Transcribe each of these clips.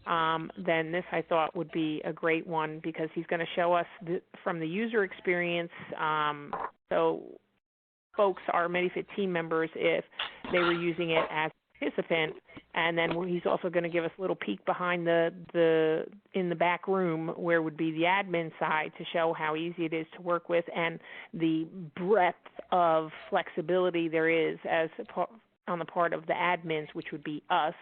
then this I thought would be a great one because he's going to show us from the user experience. So folks, our MediFit team members, if they were using it as a participant, and then he's also going to give us a little peek behind in the back room where would be the admin side to show how easy it is to work with and the breadth of flexibility there is on the part of the admins, which would be us,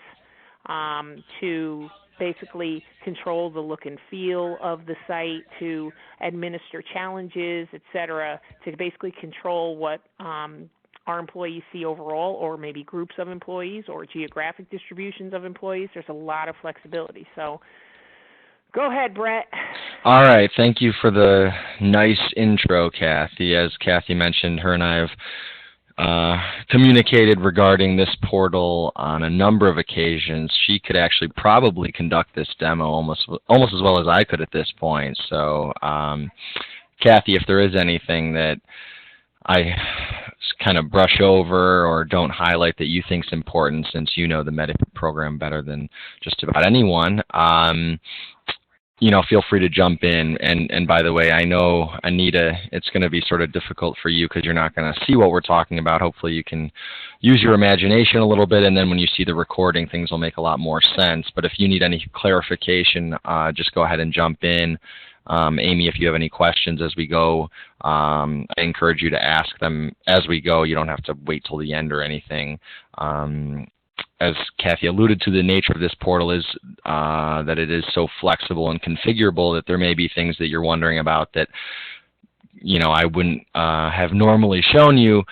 to basically control the look and feel of the site, to administer challenges, et cetera, to basically control what our employees see overall, or maybe groups of employees or geographic distributions of employees. There's a lot of flexibility. So go ahead, Brett. All right. Thank you for the nice intro, Kathy. As Kathy mentioned, her and I have communicated regarding this portal on a number of occasions. She could actually probably conduct this demo almost as well as I could at this point. So, Kathy, if there is anything that I kind of brush over or don't highlight that you think is important, since you know the MediFit program better than just about anyone, feel free to jump in. And by the way, I know, Anita, it's going to be sort of difficult for you because you're not going to see what we're talking about. Hopefully you can use your imagination a little bit, and then when you see the recording, things will make a lot more sense. But if you need any clarification, just go ahead and jump in. Amy, if you have any questions as we go, I encourage you to ask them as we go. You don't have to wait till the end or anything. As Kathy alluded to, the nature of this portal is that it is so flexible and configurable that there may be things that you're wondering about that I wouldn't have normally shown you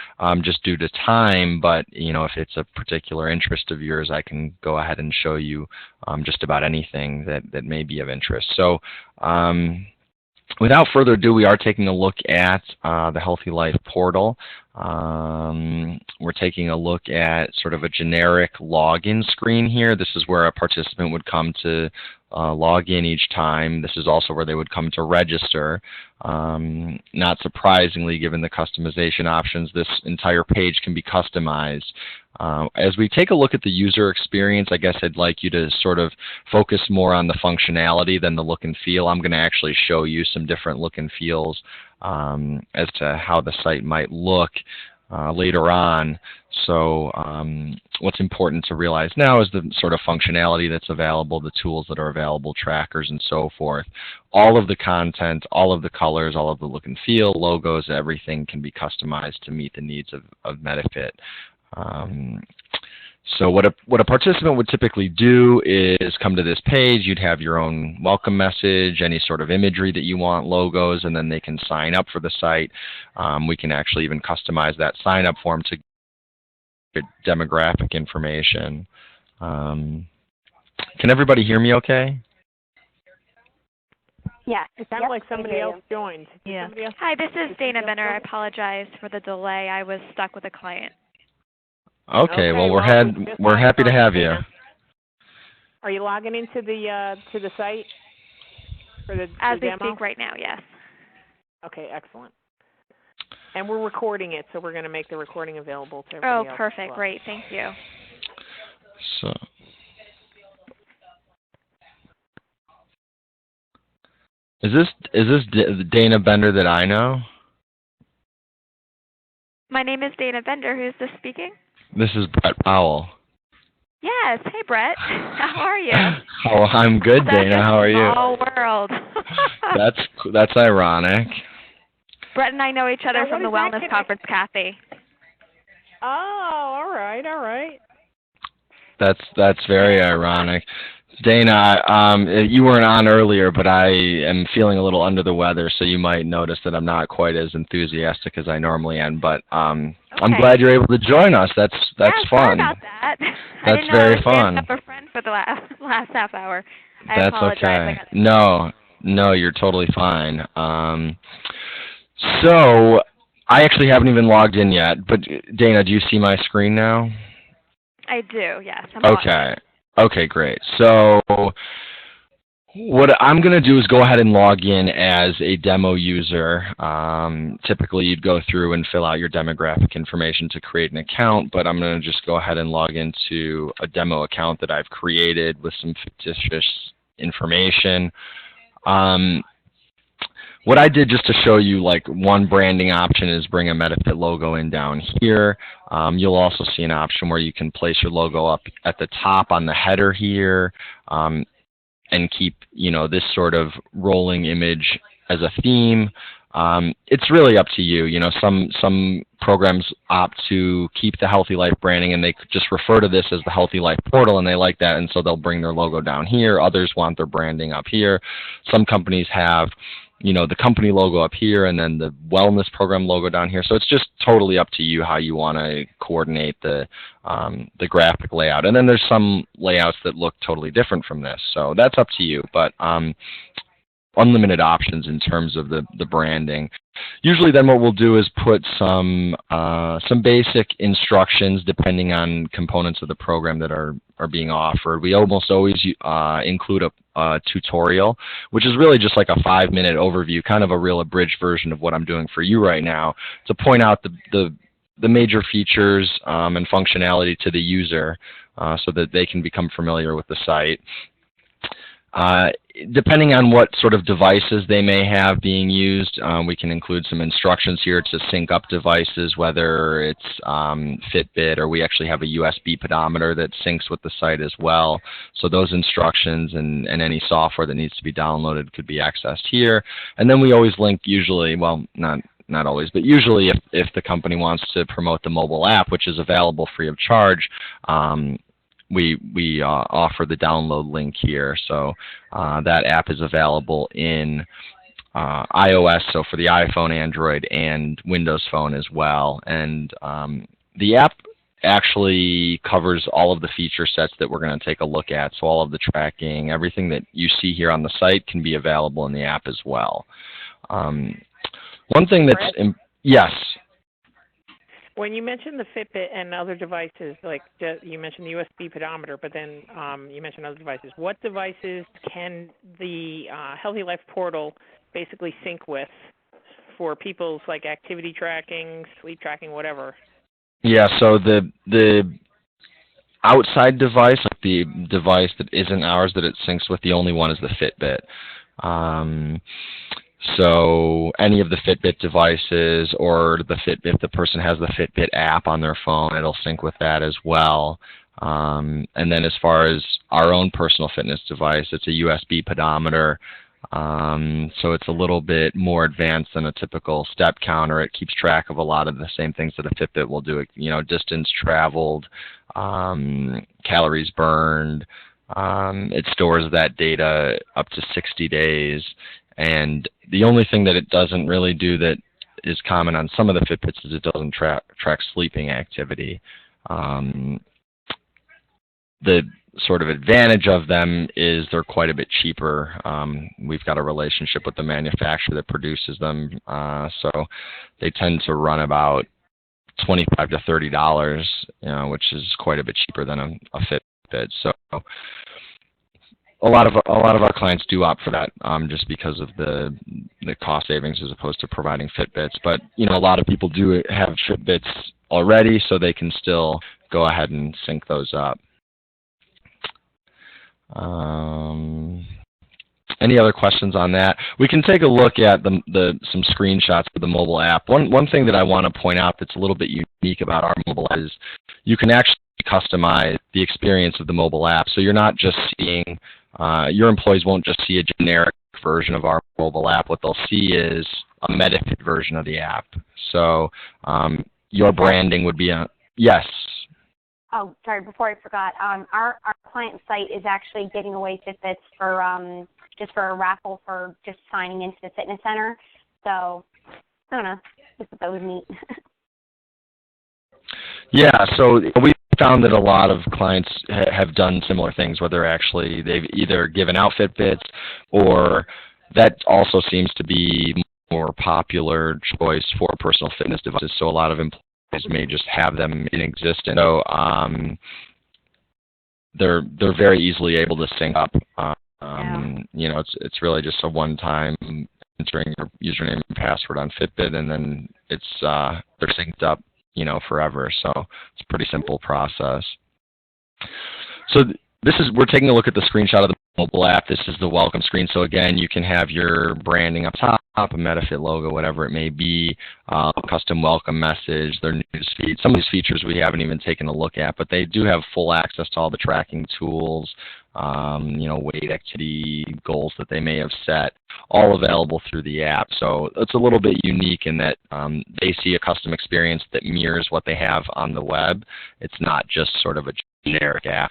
just due to time, but if it's a particular interest of yours, I can go ahead and show you just about anything that may be of interest. So without further ado, we are taking a look at the HealthyLife portal. We're taking a look at sort of a generic login screen here. This is where a participant would come to log in each time. This is also where they would come to register. Not surprisingly, given the customization options, this entire page can be customized. As we take a look at the user experience, I guess I'd like you to sort of focus more on the functionality than the look and feel. I'm going to actually show you some different look and feels as to how the site might look later on. So what's important to realize now is the sort of functionality that's available, the tools that are available, trackers and so forth. All of the content, all of the colors, all of the look and feel, logos, everything can be customized to meet the needs of MediFit. So what a participant would typically do is come to this page. You'd have your own welcome message, any sort of imagery that you want, logos, and then they can sign up for the site. We can actually even customize that sign-up form to get demographic information. Can everybody hear me okay? Yeah. It sounded like somebody else joined. Yeah. Hi, this is Dana Benner. I apologize for the delay. I was stuck with a client. Okay, well we're happy to have you. Are you logging into the site for the As we demo? speak right now, yes. Okay, excellent. And we're recording it, so we're going to make the recording available to everybody else. Oh, perfect. Great. Thank you. So, is this Dana Bender that I know? My name is Dana Bender. Who's this speaking? This is Brett Powell. Yes. Hey, Brett. How are you? Oh, I'm good, Dana. How are you? Small world. That's ironic. Brett and I know each other from the wellness conference, Kathy. Oh, all right. That's very ironic. Dana, you weren't on earlier, but I am feeling a little under the weather, so you might notice that I'm not quite as enthusiastic as I normally am. But I'm glad you're able to join us. That's fun. Sorry about that. That's very fun. I didn't know I was up a friend for the last half hour. I That's apologize. okay. No, you're totally fine. So I actually haven't even logged in yet. But Dana, do you see my screen now? I do. Yes. Okay. Okay, great. So What I'm going to do is go ahead and log in as a demo user. Typically, you'd go through and fill out your demographic information to create an account, but I'm going to just go ahead and log into a demo account that I've created with some fictitious information. What I did just to show you, like, one branding option is bring a MediFit logo in down here. You'll also see an option where you can place your logo up at the top on the header here. And keep, this sort of rolling image as a theme. It's really up to you. Some programs opt to keep the Healthy Life branding and they just refer to this as the Healthy Life portal, and they like that, and so they'll bring their logo down here. Others want their branding up here. Some companies have the company logo up here and then the wellness program logo down here. So it's just totally up to you how you want to coordinate the graphic layout. And then there's some layouts that look totally different from this. So that's up to you. But unlimited options in terms of the branding. Usually then what we'll do is put some basic instructions depending on components of the program that are being offered. We almost always include a tutorial, which is really just like a 5-minute overview, kind of a real abridged version of what I'm doing for you right now, to point out the major features and functionality to the user so that they can become familiar with the site. Depending on what sort of devices they may have being used, we can include some instructions here to sync up devices, whether it's Fitbit, or we actually have a USB pedometer that syncs with the site as well. So those instructions and any software that needs to be downloaded could be accessed here. And then we always link, usually, well, not always, but usually if the company wants to promote the mobile app, which is available free of charge, we offer the download link here. So that app is available in iOS, so for the iPhone, Android, and Windows Phone as well. And the app actually covers all of the feature sets that we're going to take a look at. So all of the tracking, everything that you see here on the site can be available in the app as well. One thing that's, yes? When you mentioned the Fitbit and other devices, like you mentioned the USB pedometer, but then you mentioned other devices. What devices can the Healthy Life portal basically sync with for people's like activity tracking, sleep tracking, whatever? Yeah, so the outside device, like the device that isn't ours that it syncs with, the only one is the Fitbit. So any of the Fitbit devices, or if the person has the Fitbit app on their phone, it'll sync with that as well. And then as far as our own personal fitness device, it's a USB pedometer. So it's a little bit more advanced than a typical step counter. It keeps track of a lot of the same things that a Fitbit will do. Distance traveled, calories burned. It stores that data up to 60 days. And the only thing that it doesn't really do that is common on some of the Fitbits is it doesn't track sleeping activity. The sort of advantage of them is they're quite a bit cheaper. We've got a relationship with the manufacturer that produces them, so they tend to run about $25 to $30, which is quite a bit cheaper than a Fitbit. So a lot of our clients do opt for that just because of the cost savings as opposed to providing Fitbits. But a lot of people do have Fitbits already, so they can still go ahead and sync those up. Any other questions on that? We can take a look at some screenshots of the mobile app. One thing that I want to point out that's a little bit unique about our mobile app is you can actually customize the experience of the mobile app. So you're not just seeing, your employees won't just see a generic version of our mobile app. What they'll see is a MediFit version of the app. So your branding would be yes. Oh, sorry, before I forgot, our client site is actually giving away Fitbits for just for a raffle for just signing into the fitness center. So, I don't know, just thought that was neat. Yeah, so we found that a lot of clients have done similar things, where they've either given out Fitbits, or that also seems to be more popular choice for personal fitness devices. So a lot of employees may just have them in existence. So they're very easily able to sync up It's really just a one-time entering your username and password on Fitbit, and then it's they're synced up, forever. So it's a pretty simple process. So we're taking a look at the screenshot of the mobile app. This is the welcome screen. So again, you can have your branding up top, a MediFit logo, whatever it may be, custom welcome message, their news feed. Some of these features we haven't even taken a look at, but they do have full access to all the tracking tools, weight, activity, goals that they may have set, all available through the app. So it's a little bit unique in that they see a custom experience that mirrors what they have on the web. It's not just sort of a generic app.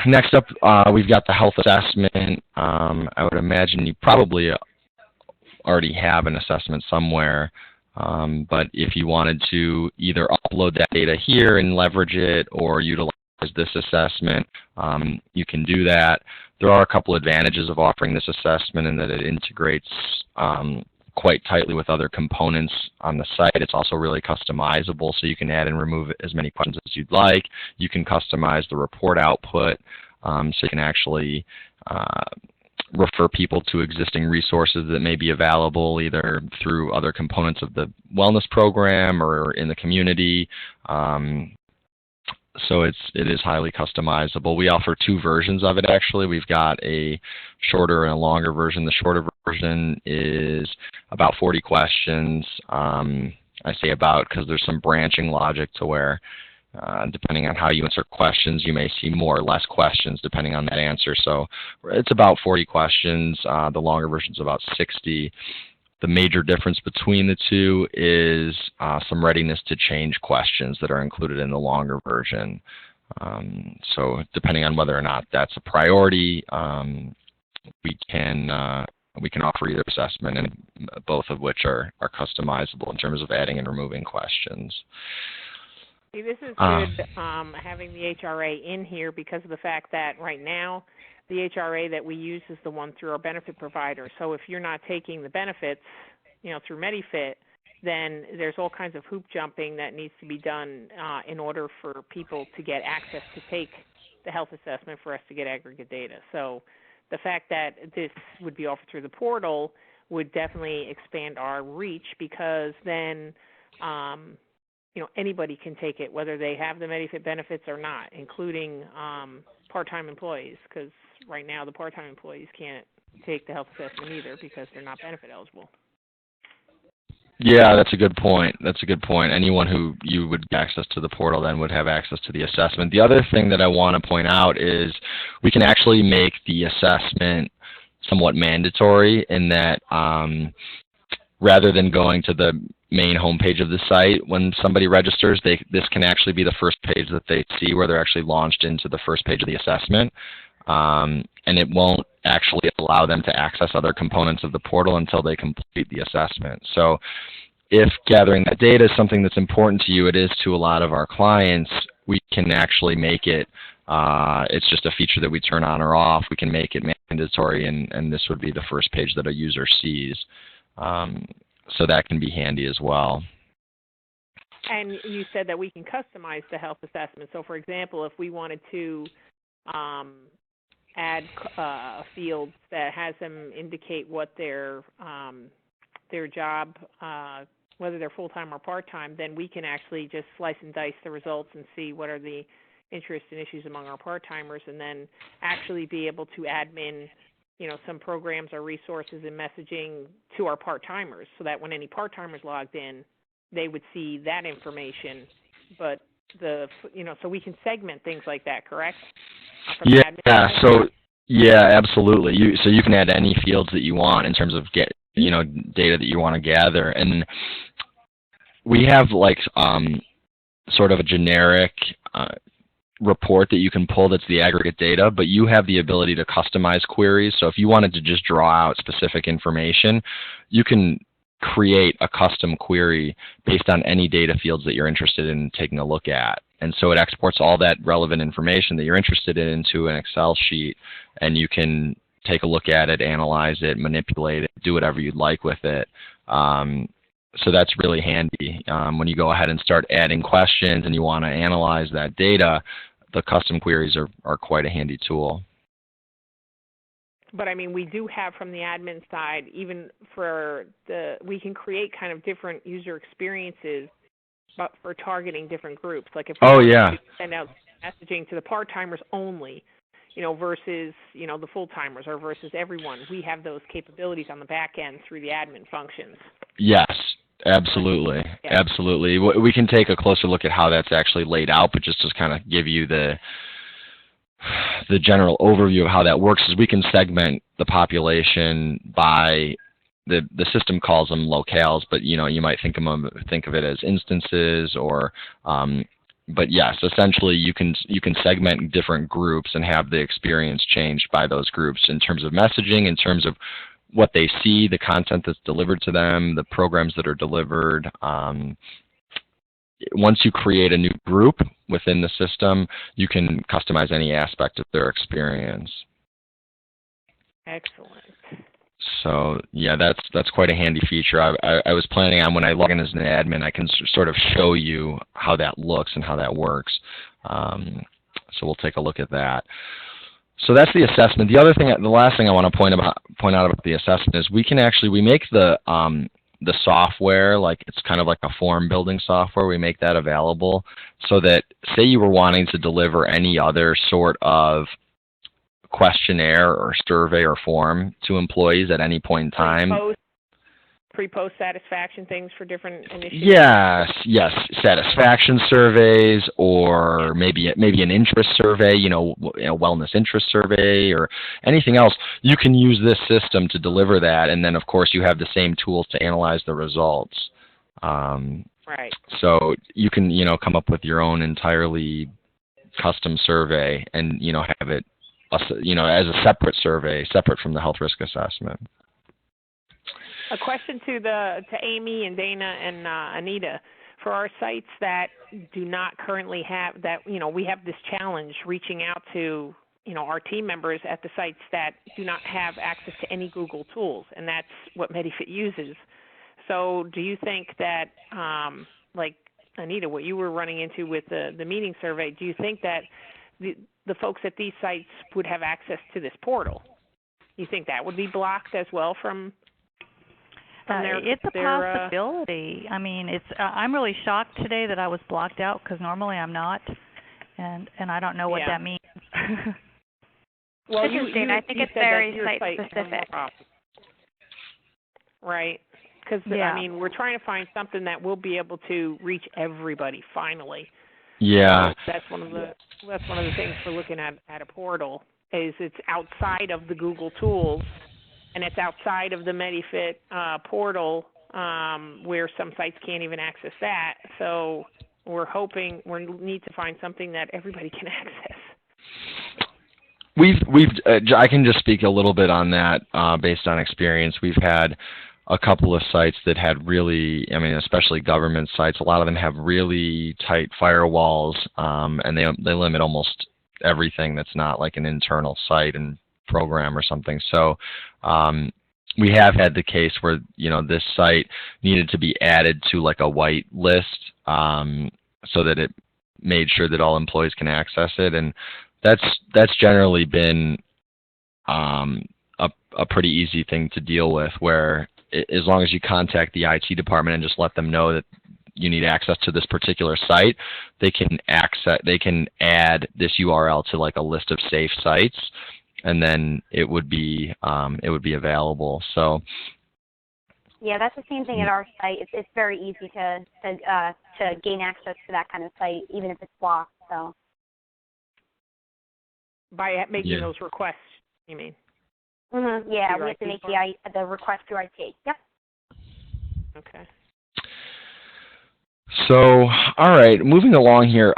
Next up, we've got the health assessment. I would imagine you probably already have an assessment somewhere, but if you wanted to either upload that data here and leverage it or utilize this assessment, you can do that. There are a couple advantages of offering this assessment in that it integrates quite tightly with other components on the site. It's also really customizable, so you can add and remove as many questions as you'd like. You can customize the report output, so you can actually refer people to existing resources that may be available either through other components of the wellness program or in the community. So it is highly customizable. We offer two versions of it, actually. We've got a shorter and a longer version. The shorter version is about 40 questions. I say about because there's some branching logic to where, depending on how you answer questions, you may see more or less questions depending on that answer. So it's about 40 questions. The longer version is about 60. The major difference between the two is some readiness to change questions that are included in the longer version. So depending on whether or not that's a priority, we can offer either assessment, and both of which are customizable in terms of adding and removing questions. See, this is good having the HRA in here because of the fact that right now the HRA that we use is the one through our benefit provider. So if you're not taking the benefits, through MediFit, then there's all kinds of hoop jumping that needs to be done in order for people to get access to take the health assessment for us to get aggregate data. So the fact that this would be offered through the portal would definitely expand our reach because then anybody can take it, whether they have the MediFit benefits or not, including part-time employees, because right now the part-time employees can't take the health assessment either because they're not benefit eligible. Yeah, that's a good point. Anyone who you would get access to the portal then would have access to the assessment. The other thing that I want to point out is we can actually make the assessment somewhat mandatory in that rather than going to the main homepage of the site when somebody registers, this can actually be the first page that they see where they're actually launched into the first page of the assessment. And it won't actually allow them to access other components of the portal until they complete the assessment. So if gathering that data is something that's important to you, it is to a lot of our clients, we can actually make it, it's just a feature that we turn on or off. We can make it mandatory, and this would be the first page that a user sees. So that can be handy as well. And you said that we can customize the health assessment. So, for example, if we wanted to add a field that has them indicate what their job, whether they're full-time or part-time, then we can actually just slice and dice the results and see what are the interests and issues among our part-timers, and then actually be able to admin some programs or resources and messaging to our part-timers so that when any part-timers logged in, they would see that information. But so we can segment things like that, correct? Yeah, absolutely. So you can add any fields that you want in terms of data that you want to gather. And we have sort of a generic report that you can pull that's the aggregate data, but you have the ability to customize queries. So if you wanted to just draw out specific information, you can create a custom query based on any data fields that you're interested in taking a look at. And so it exports all that relevant information that you're interested in into an Excel sheet, and you can take a look at it, analyze it, manipulate it, do whatever you'd like with it. So that's really handy. When you go ahead and start adding questions and you want to analyze that data, the custom queries are quite a handy tool. But I mean, we do have from the admin side, even for we can create kind of different user experiences, but for targeting different groups. Like if we want to send out messaging to the part-timers only, versus, the full-timers or versus everyone, we have those capabilities on the back end through the admin functions. Yes, absolutely. Yeah. Absolutely. We can take a closer look at how that's actually laid out, but just to kind of give you the general overview of how that works is we can segment the population by the system calls them locales, but you might think of it as instances or but yes, essentially you can segment different groups and have the experience changed by those groups in terms of messaging, in terms of what they see, the content that's delivered to them, the programs that are delivered. Once you create a new group within the system, you can customize any aspect of their experience. Excellent. So yeah, that's quite a handy feature. I was planning on when I log in as an admin, I can sort of show you how that looks and how that works. So we'll take a look at that. So that's the assessment. The last thing I want to point out about the assessment is we make the software, like it's kind of like a form building software. We make that available so that, say you were wanting to deliver any other sort of questionnaire or survey or form to employees at any point in time. Pre-post satisfaction things for different initiatives? Yes, satisfaction surveys, or maybe an interest survey, a wellness interest survey or anything else. You can use this system to deliver that, and then of course you have the same tools to analyze the results. Right. So you can come up with your own entirely custom survey and have it as a separate survey, separate from the health risk assessment. A question to Amy and Dana and Anita. For our sites that do not currently have that, we have this challenge reaching out to, our team members at the sites that do not have access to any Google tools, and that's what MediFit uses. So do you think that, like Anita, what you were running into with the meeting survey, do you think that the folks at these sites would have access to this portal? You think that would be blocked as well from it's a possibility. I mean, I'm really shocked today that I was blocked out because normally I'm not, and I don't know what that means. Well, I think it's very site specific. Right. Because I mean, we're trying to find something that will be able to reach everybody finally. Yeah. So that's one of the things for looking at a portal is it's outside of the Google tools. And it's outside of the MediFit portal where some sites can't even access that. So we're hoping we need to find something that everybody can access. I can just speak a little bit on that based on experience. We've had a couple of sites that had really, especially government sites, a lot of them have really tight firewalls, and they limit almost everything that's not like an internal site and program or something. So we have had the case where this site needed to be added to like a white list so that it made sure that all employees can access it, and that's generally been a pretty easy thing to deal with, where as long as you contact the IT department and just let them know that you need access to this particular site, they can add this URL to like a list of safe sites, and then it would be available. So yeah, that's the same thing at our site. It's very easy to gain access to that kind of site, even if it's blocked. So by making those requests, you mean? Mm-hmm. Yeah, we have to make the request through IT. Yep. Okay. So, all right, moving along here,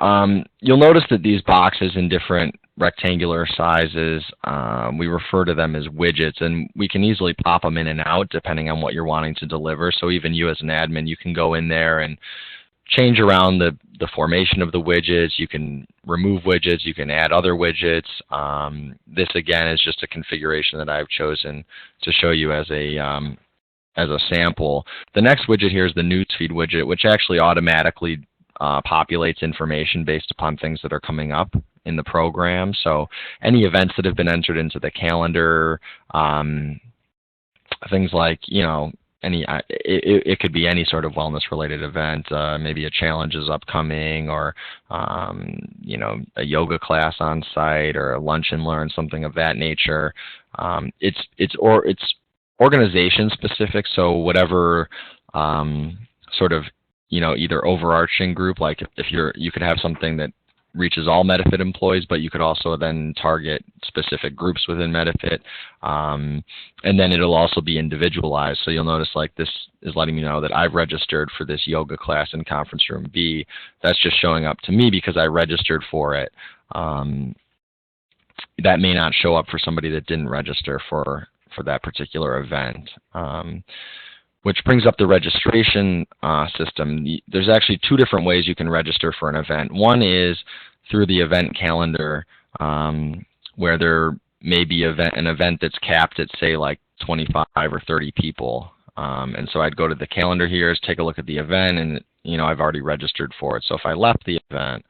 you'll notice that these boxes in different rectangular sizes, we refer to them as widgets, and we can easily pop them in and out depending on what you're wanting to deliver. So even you as an admin, you can go in there and change around the formation of the widgets. You can remove widgets. You can add other widgets. This, again, is just a configuration that I've chosen to show you as a sample. The next widget here is the newsfeed widget, which actually automatically populates information based upon things that are coming up in the program. So any events that have been entered into the calendar, things like, it could be any sort of wellness-related event. Maybe a challenge is upcoming, or a yoga class on site, or a lunch and learn, something of that nature. It's organization specific. So whatever sort of either overarching group, like if you could have something that reaches all MediFit employees, but you could also then target specific groups within MediFit. And then it'll also be individualized. So you'll notice like this is letting me know that I've registered for this yoga class in conference room B. That's just showing up to me because I registered for it. That may not show up for somebody that didn't register for that particular event. Which brings up the registration system. There's actually two different ways you can register for an event. One is through the event calendar, where there may be an event that's capped at, say, like 25 or 30 people. And so I'd go to the calendar here, take a look at the event, and I've already registered for it. So if I left the event,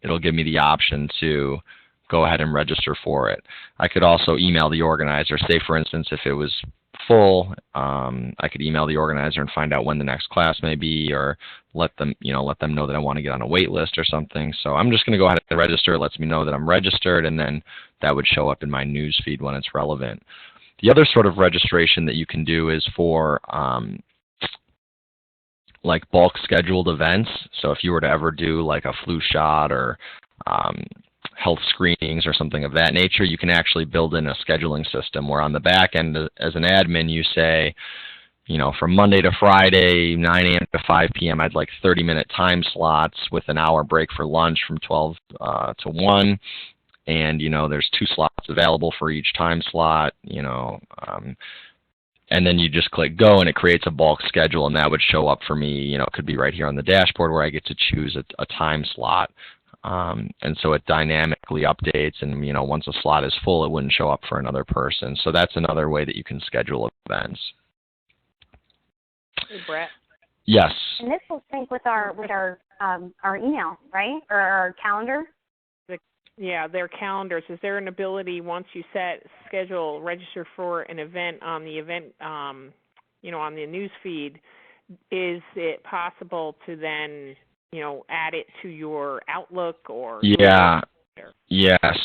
it'll give me the option to go ahead and register for it. I could also email the organizer. Say, for instance, if it was full, I could email the organizer and find out when the next class may be, or let them know that I want to get on a wait list or something. So I'm just going to go ahead and register. It lets me know that I'm registered, and then that would show up in my news feed when it's relevant. The other sort of registration that you can do is for like bulk scheduled events. So if you were to ever do like a flu shot or health screenings or something of that nature, you can actually build in a scheduling system where on the back end as an admin you say, from Monday to Friday, 9 a.m. to 5 p.m., I'd like 30-minute time slots with an hour break for lunch from 12 to 1. And, there's 2 slots available for each time slot, and then you just click go and it creates a bulk schedule, and that would show up for me. It could be right here on the dashboard where I get to choose a time slot. And so it dynamically updates, and once a slot is full, it wouldn't show up for another person. So that's another way that you can schedule events. Hey, Brett. Yes. And this will sync with our email, right, or our calendar? Yeah, their calendars. Is there an ability once you register for an event on the event, on the news feed? Is it possible to then add it to your Outlook or? Yeah.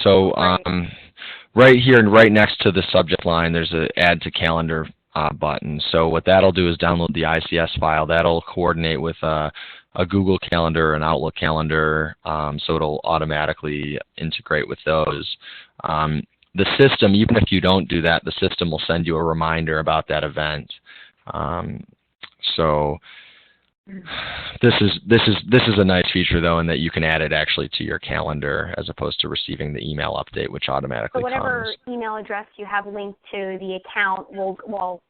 So right here and right next to the subject line, there's an Add to Calendar button. So what that'll do is download the ICS file. That'll coordinate with a Google Calendar, an Outlook calendar, so it'll automatically integrate with those. The system, even if you don't do that, the system will send you a reminder about that event. So this is a nice feature though, in that you can add it actually to your calendar as opposed to receiving the email update, which automatically comes. So whatever email address you have linked to the account will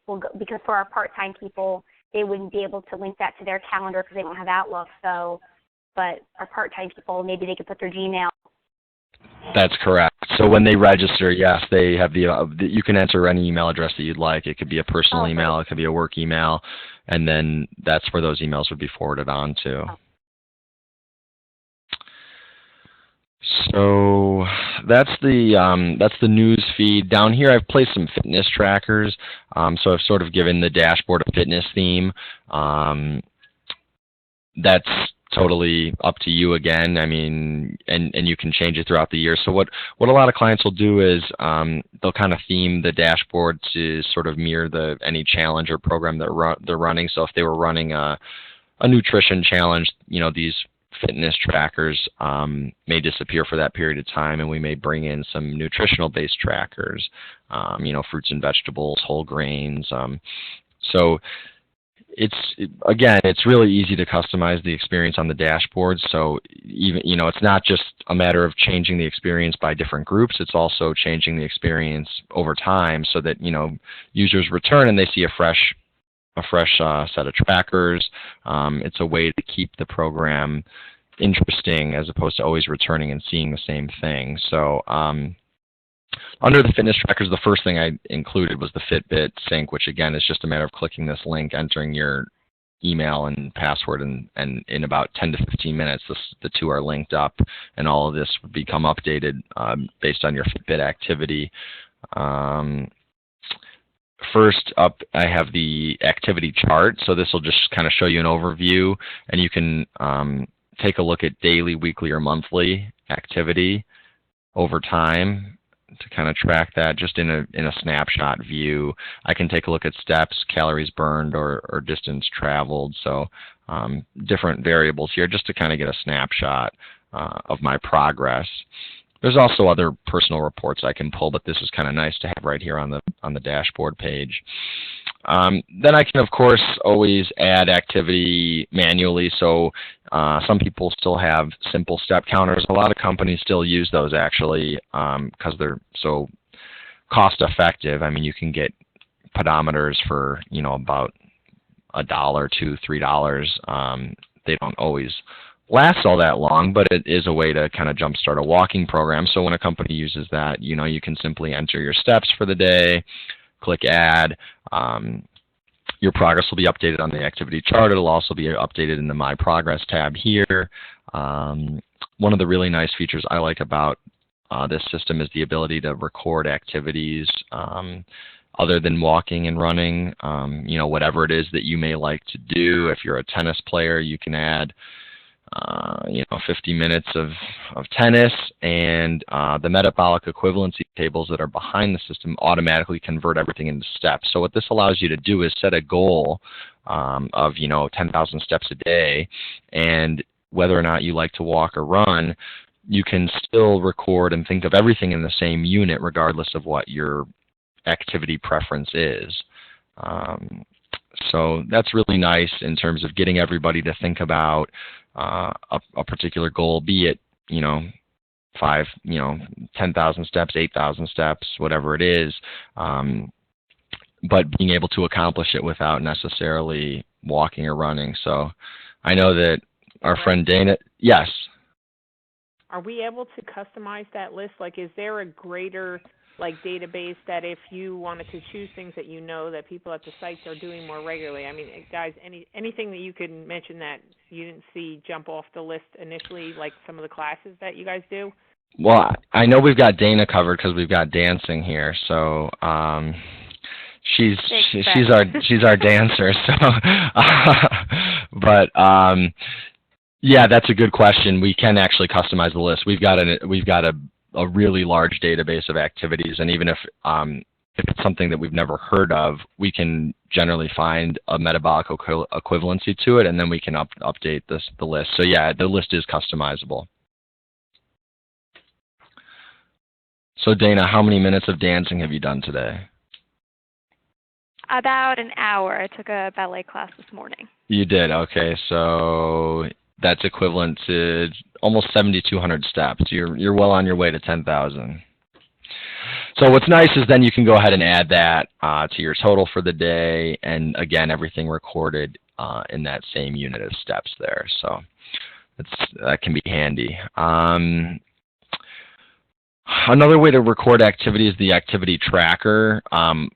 go, because for our part-time people, they wouldn't be able to link that to their calendar because they don't have Outlook. So, but our part-time people, maybe they could put their Gmail. That's correct. So when they register, yes, they have you can enter any email address that you'd like. It could be a personal email, it could be a work email, and then that's where those emails would be forwarded on to. So that's the news feed. Down here I've placed some fitness trackers. So I've sort of given the dashboard a fitness theme. That's totally up to you again. I mean, and you can change it throughout the year. So what a lot of clients will do is they'll kind of theme the dashboard to sort of mirror any challenge or program they're running. So if they were running a nutrition challenge, these fitness trackers may disappear for that period of time, and we may bring in some nutritional-based trackers, fruits and vegetables, whole grains. So it's really easy to customize the experience on the dashboard. So even, it's not just a matter of changing the experience by different groups, it's also changing the experience over time so that, users return and they see a fresh set of trackers. It's a way to keep the program interesting as opposed to always returning and seeing the same thing. So under the fitness trackers, the first thing I included was the Fitbit sync, which again is just a matter of clicking this link, entering your email and password, and in about 10 to 15 minutes, the two are linked up, and all of this would become updated based on your Fitbit activity. First up, I have the activity chart. So this will just kind of show you an overview, and you can take a look at daily, weekly, or monthly activity over time to kind of track that just in a snapshot view. I can take a look at steps, calories burned, or distance traveled. So different variables here just to kind of get a snapshot of my progress. There's also other personal reports I can pull, but this is kind of nice to have right here on the dashboard page. Then I can, of course, always add activity manually. So some people still have simple step counters. A lot of companies still use those, actually, because they're so cost effective. I mean, you can get pedometers for, about $1, $2, $3. They don't always last all that long, but it is a way to kind of jumpstart a walking program. So when a company uses that, you can simply enter your steps for the day, click add. Your progress will be updated on the activity chart. It'll also be updated in the My Progress tab here. One of the really nice features I like about this system is the ability to record activities other than walking and running. Whatever it is that you may like to do. If you're a tennis player, you can add 50 minutes of tennis, and the metabolic equivalency tables that are behind the system automatically convert everything into steps. So what this allows you to do is set a goal of 10,000 steps a day, and whether or not you like to walk or run, you can still record and think of everything in the same unit regardless of what your activity preference is. So that's really nice in terms of getting everybody to think about a particular goal, be it 10,000 steps, 8,000 steps, whatever it is, but being able to accomplish it without necessarily walking or running. So I know that our friend Dana, yes. Are we able to customize that list? Like, is there a greater database that if you wanted to choose things that that people at the sites are doing more regularly? I mean, guys, anything that you can mention that you didn't see jump off the list initially, like some of the classes that you guys do? Well, I know we've got Dana covered because we've got dancing here, so she's our dancer. So, but yeah, that's a good question. We can actually customize the list. We've got a really large database of activities, and even if it's something that we've never heard of, we can generally find a metabolic equivalency to it, and then we can update the list. So yeah, the list is customizable. So Dana, how many minutes of dancing have you done today? About an hour. I took a ballet class this morning. You did? Okay, so that's equivalent to almost 7,200 steps. You're well on your way to 10,000. So what's nice is then you can go ahead and add that to your total for the day, and again, everything recorded in that same unit of steps there. So that can be handy. Another way to record activity is the activity tracker,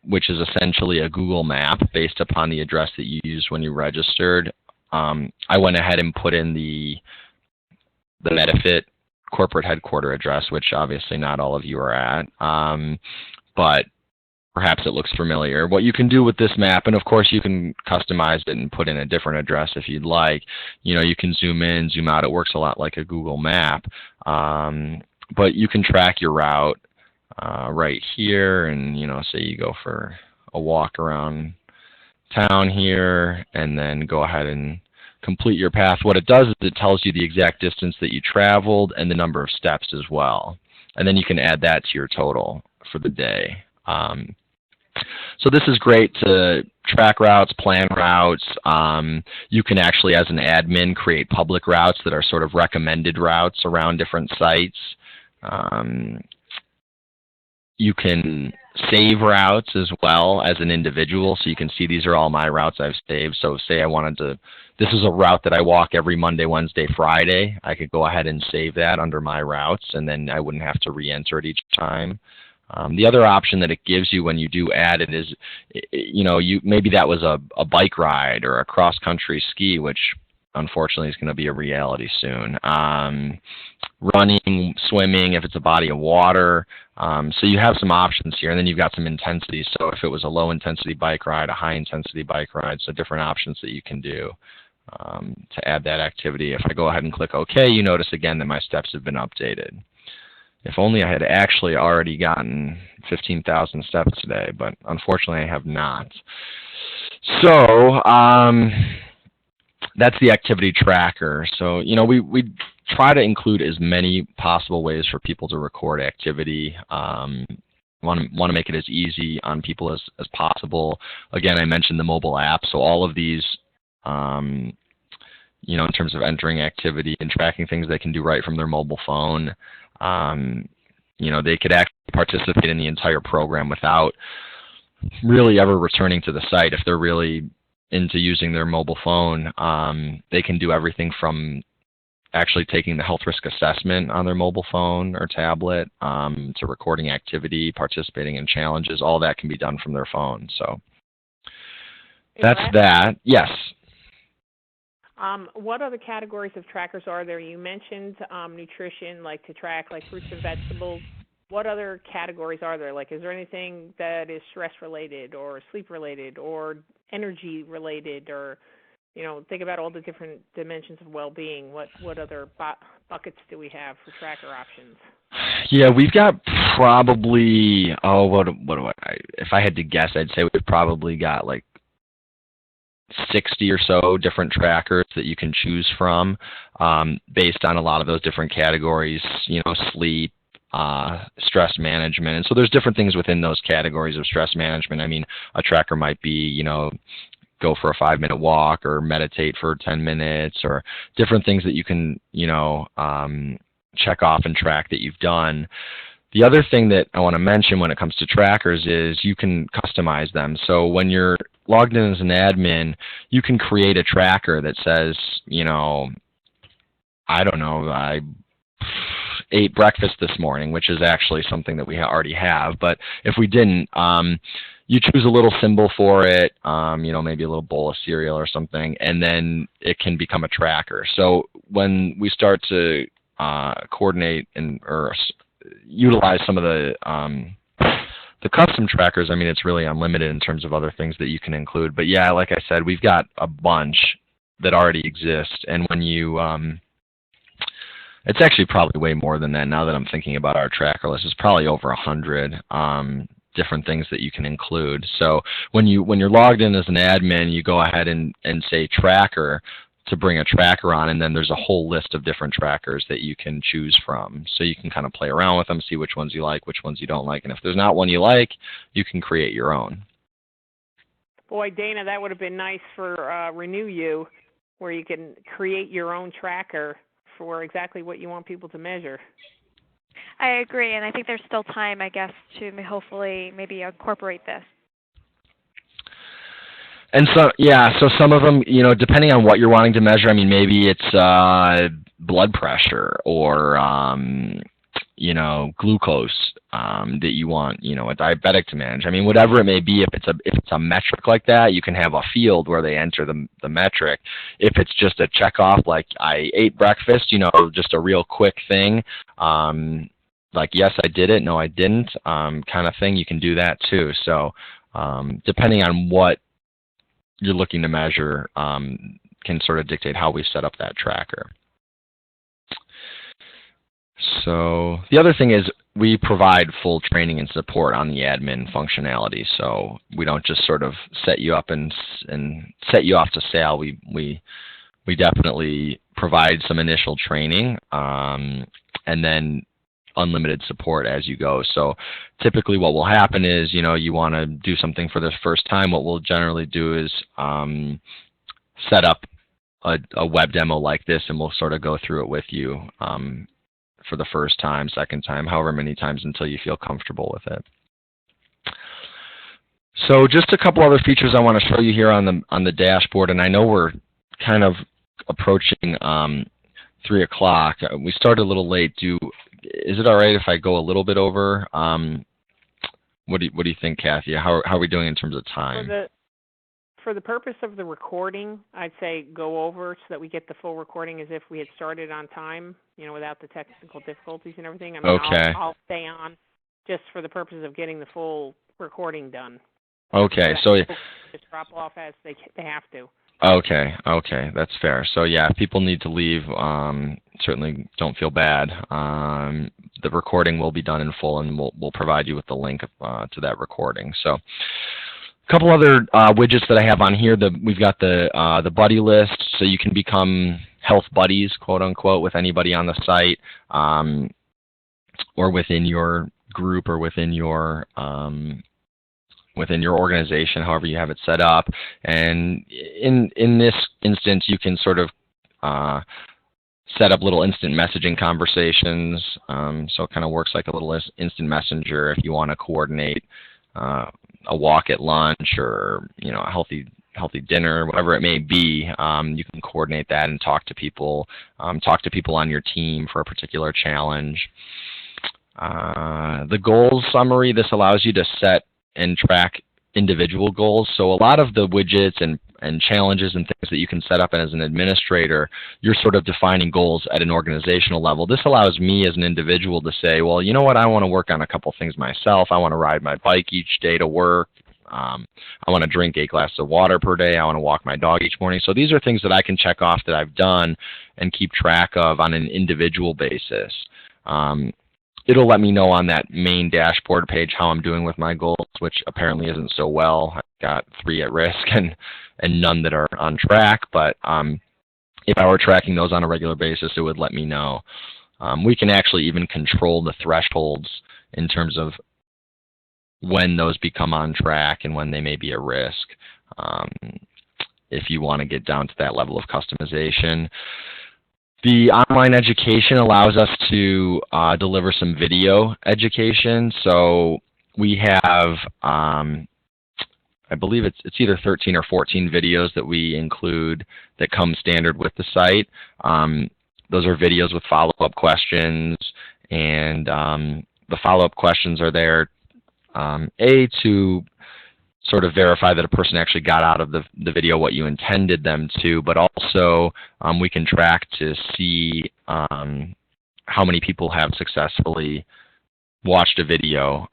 which is essentially a Google map based upon the address that you used when you registered. I went ahead and put in the MediFit corporate headquarter address, which obviously not all of you are at, but perhaps it looks familiar. What you can do with this map, and of course you can customize it and put in a different address if you'd like. You can zoom in, zoom out. It works a lot like a Google map, but you can track your route right here, and say you go for a walk around town here, and then go ahead and complete your path. What it does is it tells you the exact distance that you traveled and the number of steps as well. And then you can add that to your total for the day. So this is great to track routes, plan routes. You can actually, as an admin, create public routes that are sort of recommended routes around different sites. You can save routes as well as an individual, so you can see these are all my routes I've saved. So say I wanted to, this is a route that I walk every Monday, Wednesday, Friday. I could go ahead and save that under my routes, and then I wouldn't have to re-enter it each time. The other option that it gives you when you do add it is, maybe that was a bike ride or a cross-country ski, which unfortunately is going to be a reality soon. Running, swimming, if it's a body of water. So you have some options here, and then you've got some intensity. So if it was a low-intensity bike ride, a high-intensity bike ride, so different options that you can do to add that activity. If I go ahead and click OK, you notice again that my steps have been updated. If only I had actually already gotten 15,000 steps today, but unfortunately I have not. So that's the activity tracker. So, we try to include as many possible ways for people to record activity. Want to make it as easy on people as possible. Again, I mentioned the mobile app, so all of these, in terms of entering activity and tracking things they can do right from their mobile phone. They could actually participate in the entire program without really ever returning to the site. If they're really into using their mobile phone, they can do everything from actually taking the health risk assessment on their mobile phone or tablet to recording activity, participating in challenges. All that can be done from their phone. So that's that. Yes. What other categories of trackers are there? You mentioned nutrition, like to track like fruits and vegetables. What other categories are there? Like, is there anything that is stress-related or sleep-related or energy-related, or, think about all the different dimensions of well-being. What other buckets do we have for tracker options? Yeah, we've got probably, if I had to guess, I'd say we've probably got like 60 or so different trackers that you can choose from based on a lot of those different categories, sleep, stress management. And so there's different things within those categories of stress management. I mean, a tracker might be, go for a 5-minute walk or meditate for 10 minutes or different things that you can, check off and track that you've done. The other thing that I want to mention when it comes to trackers is you can customize them. So when you're logged in as an admin, you can create a tracker that says, I ate breakfast this morning, which is actually something that we already have. But if we didn't, you choose a little symbol for it, maybe a little bowl of cereal or something, and then it can become a tracker. So when we start to coordinate or utilize some of the custom trackers, I mean, it's really unlimited in terms of other things that you can include. But yeah, like I said, we've got a bunch that already exist, and when you it's actually probably way more than that now that I'm thinking about our tracker list. It's probably over 100 different things that you can include. So when you're logged in as an admin, you go ahead and say tracker to bring a tracker on, and then there's a whole list of different trackers that you can choose from. So you can kind of play around with them, see which ones you like, which ones you don't like, and if there's not one you like, you can create your own. Boy, Dana, that would have been nice for Renew You, where you can create your own tracker for exactly what you want people to measure. I agree, and I think there's still time, I guess, to hopefully maybe incorporate this. And so, yeah, so some of them, depending on what you're wanting to measure, I mean, maybe it's blood pressure or, glucose that you want, a diabetic to manage. I mean, whatever it may be, if it's a metric like that, you can have a field where they enter the metric. If it's just a checkoff, like I ate breakfast, just a real quick thing, like yes, I did it, no, I didn't, kind of thing, you can do that too. So depending on what you're looking to measure can sort of dictate how we set up that tracker. So the other thing is we provide full training and support on the admin functionality. So we don't just sort of set you up and set you off to sail. We definitely provide some initial training and then unlimited support as you go. So typically what will happen is, you want to do something for the first time. What we'll generally do is set up a web demo like this, and we'll sort of go through it with you for the first time, second time, however many times until you feel comfortable with it. So just a couple other features I want to show you here on the dashboard, and I know we're kind of approaching 3 o'clock. We started a little late. Is it all right if I go a little bit over? What do you think, Kathy? How are we doing in terms of time? For the purpose of the recording, I'd say go over so that we get the full recording as if we had started on time, without the technical difficulties and everything. I mean, okay. I'll stay on just for the purpose of getting the full recording done. Okay, so just drop off as they have to. Okay, that's fair. So yeah, if people need to leave, certainly don't feel bad. The recording will be done in full, and we'll provide you with the link to that recording. So. A couple other widgets that I have on here. We've got the buddy list, so you can become health buddies, quote unquote, with anybody on the site, or within your group, or within your organization, however you have it set up. And in this instance, you can sort of set up little instant messaging conversations. So it kind of works like a little instant messenger if you want to coordinate a walk at lunch, or a healthy dinner, whatever it may be. You can coordinate that and talk to people on your team for a particular challenge. The goals summary, this allows you to set and track individual goals. So a lot of the widgets and challenges and things that you can set up as an administrator, you're sort of defining goals at an organizational level. This allows me as an individual to say, well, you know what, I want to work on a couple things myself. I want to ride my bike each day to work. I want to drink 8 glasses of water per day. I want to walk my dog each morning. So these are things that I can check off that I've done and keep track of on an individual basis. It'll let me know on that main dashboard page how I'm doing with my goals, which apparently isn't so well. I've got 3 at risk and none that are on track. But if I were tracking those on a regular basis, it would let me know. We can actually even control the thresholds in terms of when those become on track and when they may be at risk, if you want to get down to that level of customization. The online education allows us to deliver some video education. So we have, I believe it's either 13 or 14 videos that we include that come standard with the site. Those are videos with follow-up questions, and the follow-up questions are there, to sort of verify that a person actually got out of the video what you intended them to, but also we can track to see how many people have successfully watched a video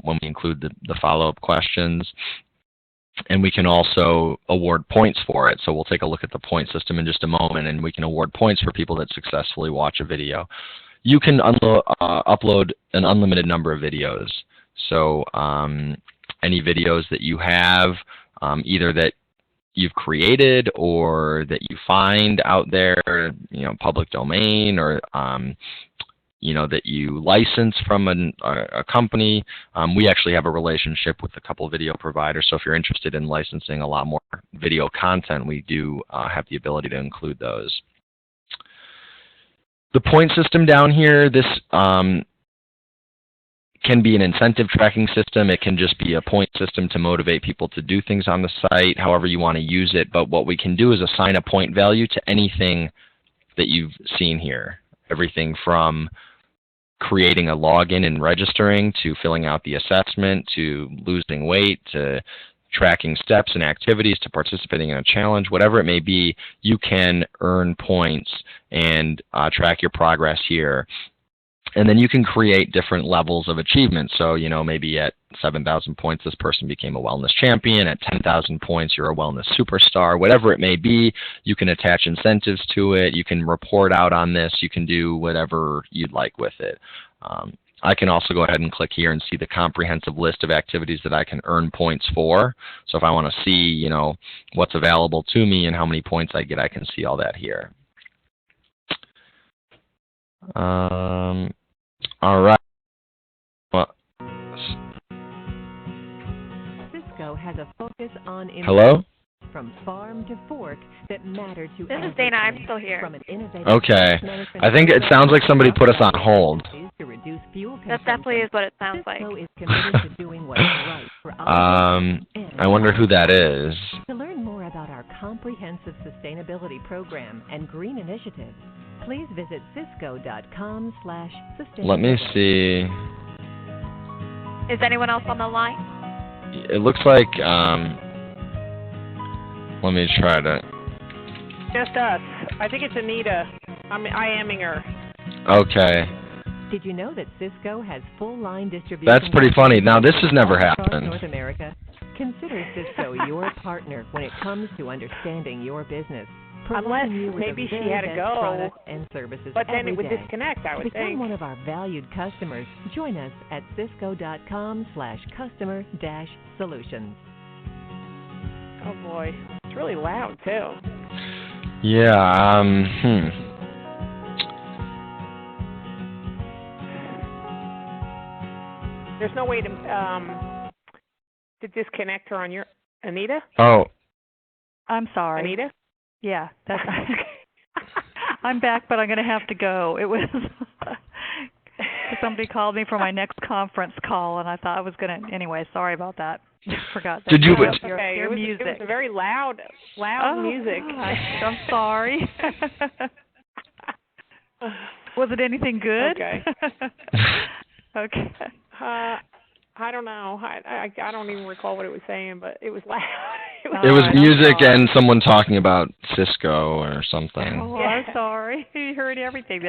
when we include the follow-up questions. And we can also award points for it. So we'll take a look at the point system in just a moment, and we can award points for people that successfully watch a video. You can upload an unlimited number of videos. So any videos that you have, either that you've created or that you find out there, public domain, or that you license from a company. We actually have a relationship with a couple of video providers, so if you're interested in licensing a lot more video content, we do have the ability to include those. The point system down here, this can be an incentive tracking system. It can just be a point system to motivate people to do things on the site, however you want to use it. But what we can do is assign a point value to anything that you've seen here. Everything from creating a login and registering, to filling out the assessment, to losing weight, to tracking steps and activities, to participating in a challenge, whatever it may be, you can earn points and track your progress here. And then you can create different levels of achievement. So, maybe at 7,000 points, this person became a wellness champion. At 10,000 points, you're a wellness superstar. Whatever it may be, you can attach incentives to it. You can report out on this. You can do whatever you'd like with it. I can also go ahead and click here and see the comprehensive list of activities that I can earn points for. So if I want to see, what's available to me and how many points I get, I can see all that here. All right. Well, Cisco has a focus on hello? From farm to fork that matter to This is Dana. I'm still here. From an innovative okay. I think it sounds like somebody put us on hold. That definitely is what it sounds like. Cisco is committed to doing what's right for I wonder who that is. To learn more about our comprehensive sustainability program and green initiatives, please visit cisco.com/sustainability. Let me see. Is anyone else on the line? It looks like, let me try to. Just us. I think it's Anita. I'm IMing her. Okay. Did you know that Cisco has full line distribution? That's pretty funny. Now, this has never across happened. North America. Consider Cisco your partner when it comes to understanding your business. Unless Providing you with maybe the she very had to best go, products and services but then every it would day. disconnect, I would Become think. one of our valued customers. Join us at cisco.com/customer-solutions. Oh boy, it's really loud too. Yeah, There's no way to disconnect her on your Anita. Oh, I'm sorry. Anita. Yeah, that's. I'm back, but I'm going to have to go. It was somebody called me for my next conference call, and I thought I was going to. Anyway, sorry about that. Forgot. That Did you? Your music. It was a very loud music. Gosh, I'm sorry. Was it anything good? Okay. Okay. I don't know. I don't even recall what it was saying, but it was loud. It was music and someone talking about Cisco or something. Oh, I'm sorry. You heard everything.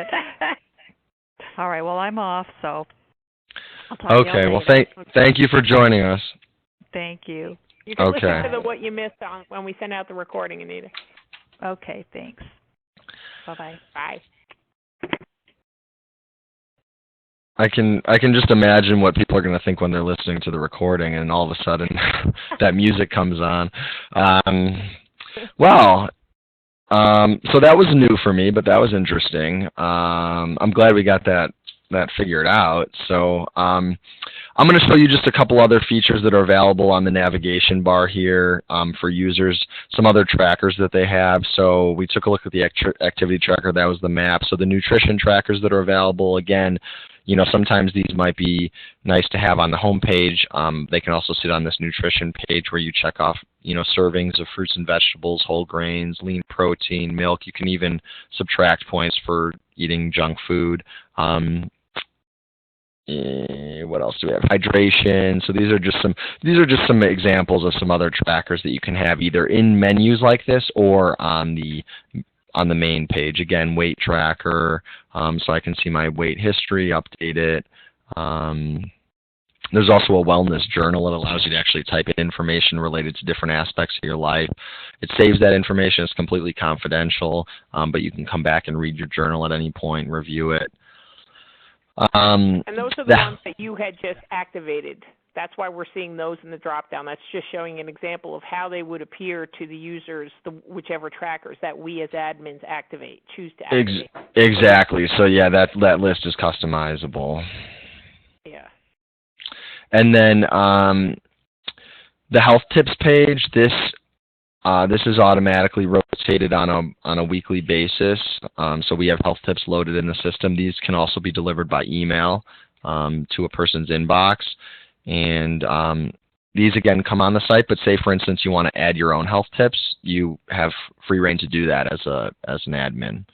All right. Well, I'm off, so I'll talk to you Okay. Well, later. thank you for joining us. Thank you. You can Okay. listen to what you missed on when we send out the recording, Anita. Okay. Thanks. Bye-bye. Bye. I can just imagine what people are going to think when they're listening to the recording, and all of a sudden that music comes on. So that was new for me, but that was interesting. I'm glad we got that figured out. So I'm going to show you just a couple other features that are available on the navigation bar here for users, some other trackers that they have. So we took a look at the activity tracker. That was the map. So the nutrition trackers that are available, again, you know, sometimes these might be nice to have on the home page. They can also sit on this nutrition page where you check off, you know, servings of fruits and vegetables, whole grains, lean protein, milk. You can even subtract points for eating junk food. What else do we have? Hydration. So these are just some examples of some other trackers that you can have either in menus like this or on the main page. Again, weight tracker, so I can see my weight history, update it. There's also a wellness journal. It allows you to actually type in information related to different aspects of your life. It saves that information. It's completely confidential, but you can come back and read your journal at any point, review it. And those are the ones that you had just activated. That's why we're seeing those in the drop-down. That's just showing an example of how they would appear to the users, whichever trackers that we as admins choose to activate. Exactly. So yeah, that list is customizable. Yeah. And then the health tips page, this is automatically rotated on a weekly basis. So we have health tips loaded in the system. These can also be delivered by email to a person's inbox. And these, again, come on the site, but say, for instance, you want to add your own health tips, you have free reign to do that as an admin.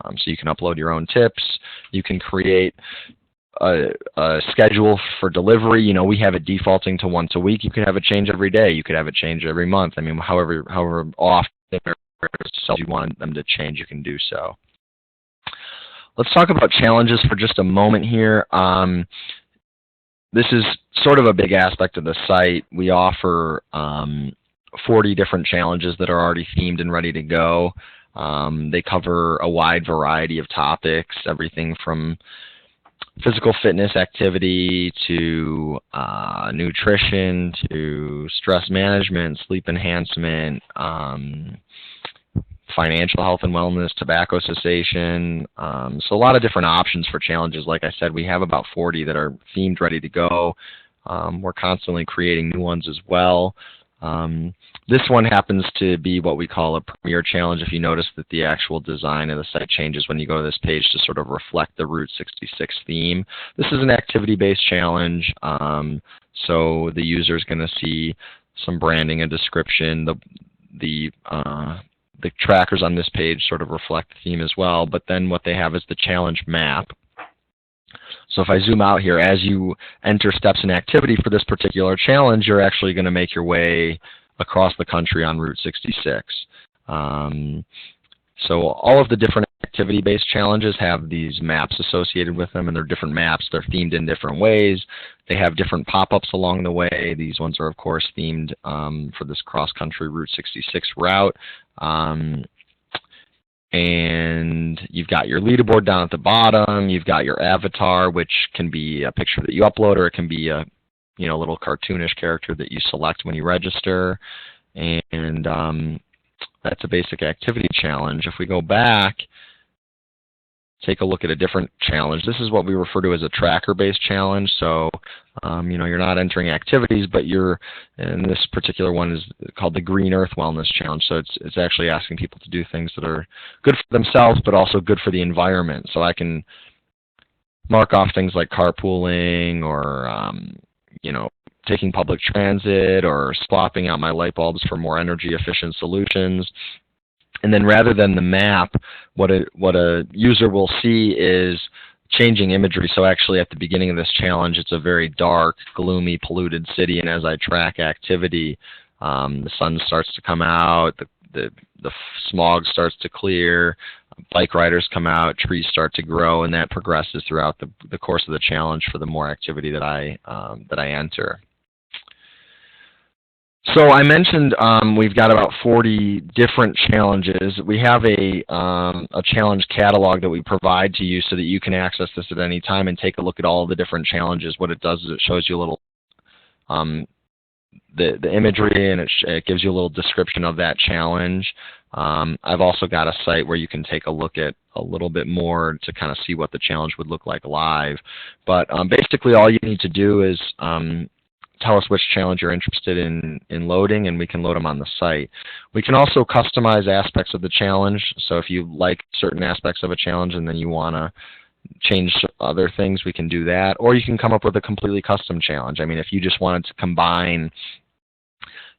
So you can upload your own tips. You can create a schedule for delivery. You know, we have it defaulting to once a week. You could have it change every day. You could have it change every month. I mean, however often you want them to change, you can do so. Let's talk about challenges for just a moment here. This is sort of a big aspect of the site. We offer 40 different challenges that are already themed and ready to go. They cover a wide variety of topics, everything from physical fitness activity to nutrition to stress management, sleep enhancement, financial health and wellness, tobacco cessation. So a lot of different options for challenges. Like I said, we have about 40 that are themed, ready to go. We're constantly creating new ones as well. This one happens to be what we call a premier challenge. If you notice that the actual design of the site changes when you go to this page to sort of reflect the Route 66 theme. This is an activity-based challenge, so the user is going to see some branding and description. The trackers on this page sort of reflect the theme as well, but then what they have is the challenge map. So if I zoom out here, as you enter steps and activity for this particular challenge, you're actually going to make your way across the country on Route 66. So all of the different activity-based challenges have these maps associated with them, and they're different maps. They're themed in different ways. They have different pop-ups along the way. These ones are, of course, themed for this cross-country Route 66 route. And you've got your leaderboard down at the bottom. You've got your avatar, which can be a picture that you upload, or it can be a little cartoonish character that you select when you register. And that's a basic activity challenge. If we go back, take a look at a different challenge. This is what we refer to as a tracker-based challenge. So, you're not entering activities, but and this particular one is called the Green Earth Wellness Challenge. So it's actually asking people to do things that are good for themselves, but also good for the environment. So I can mark off things like carpooling, or taking public transit, or swapping out my light bulbs for more energy efficient solutions. And then rather than the map, what a user will see is changing imagery. So actually at the beginning of this challenge, it's a very dark, gloomy, polluted city, and as I track activity, the sun starts to come out, the smog starts to clear, bike riders come out, trees start to grow, and that progresses throughout the course of the challenge for the more activity that I enter. So I mentioned we've got about 40 different challenges. We have a challenge catalog that we provide to you so that you can access this at any time and take a look at all of the different challenges. What it does is it shows you a little the imagery, and it gives you a little description of that challenge. I've also got a site where you can take a look at a little bit more to kind of see what the challenge would look like live. But basically all you need to do is tell us which challenge you're interested in loading, and we can load them on the site. We can also customize aspects of the challenge. So if you like certain aspects of a challenge and then you want to change other things, we can do that. Or you can come up with a completely custom challenge. I mean, if you just wanted to combine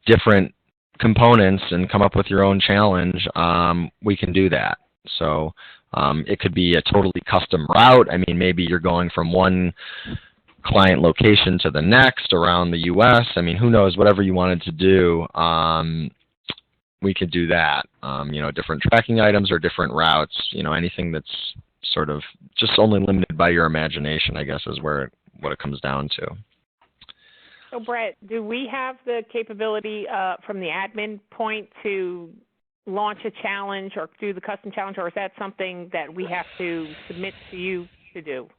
different components and come up with your own challenge, we can do that. So it could be a totally custom route. I mean, maybe you're going from one client location to the next around the U.S. I mean, who knows, whatever you wanted to do, we could do that. Different tracking items or different routes, anything that's sort of just only limited by your imagination, I guess, is what it comes down to. So, Brett, do we have the capability from the admin point to launch a challenge or do the custom challenge, or is that something that we have to submit to you to do?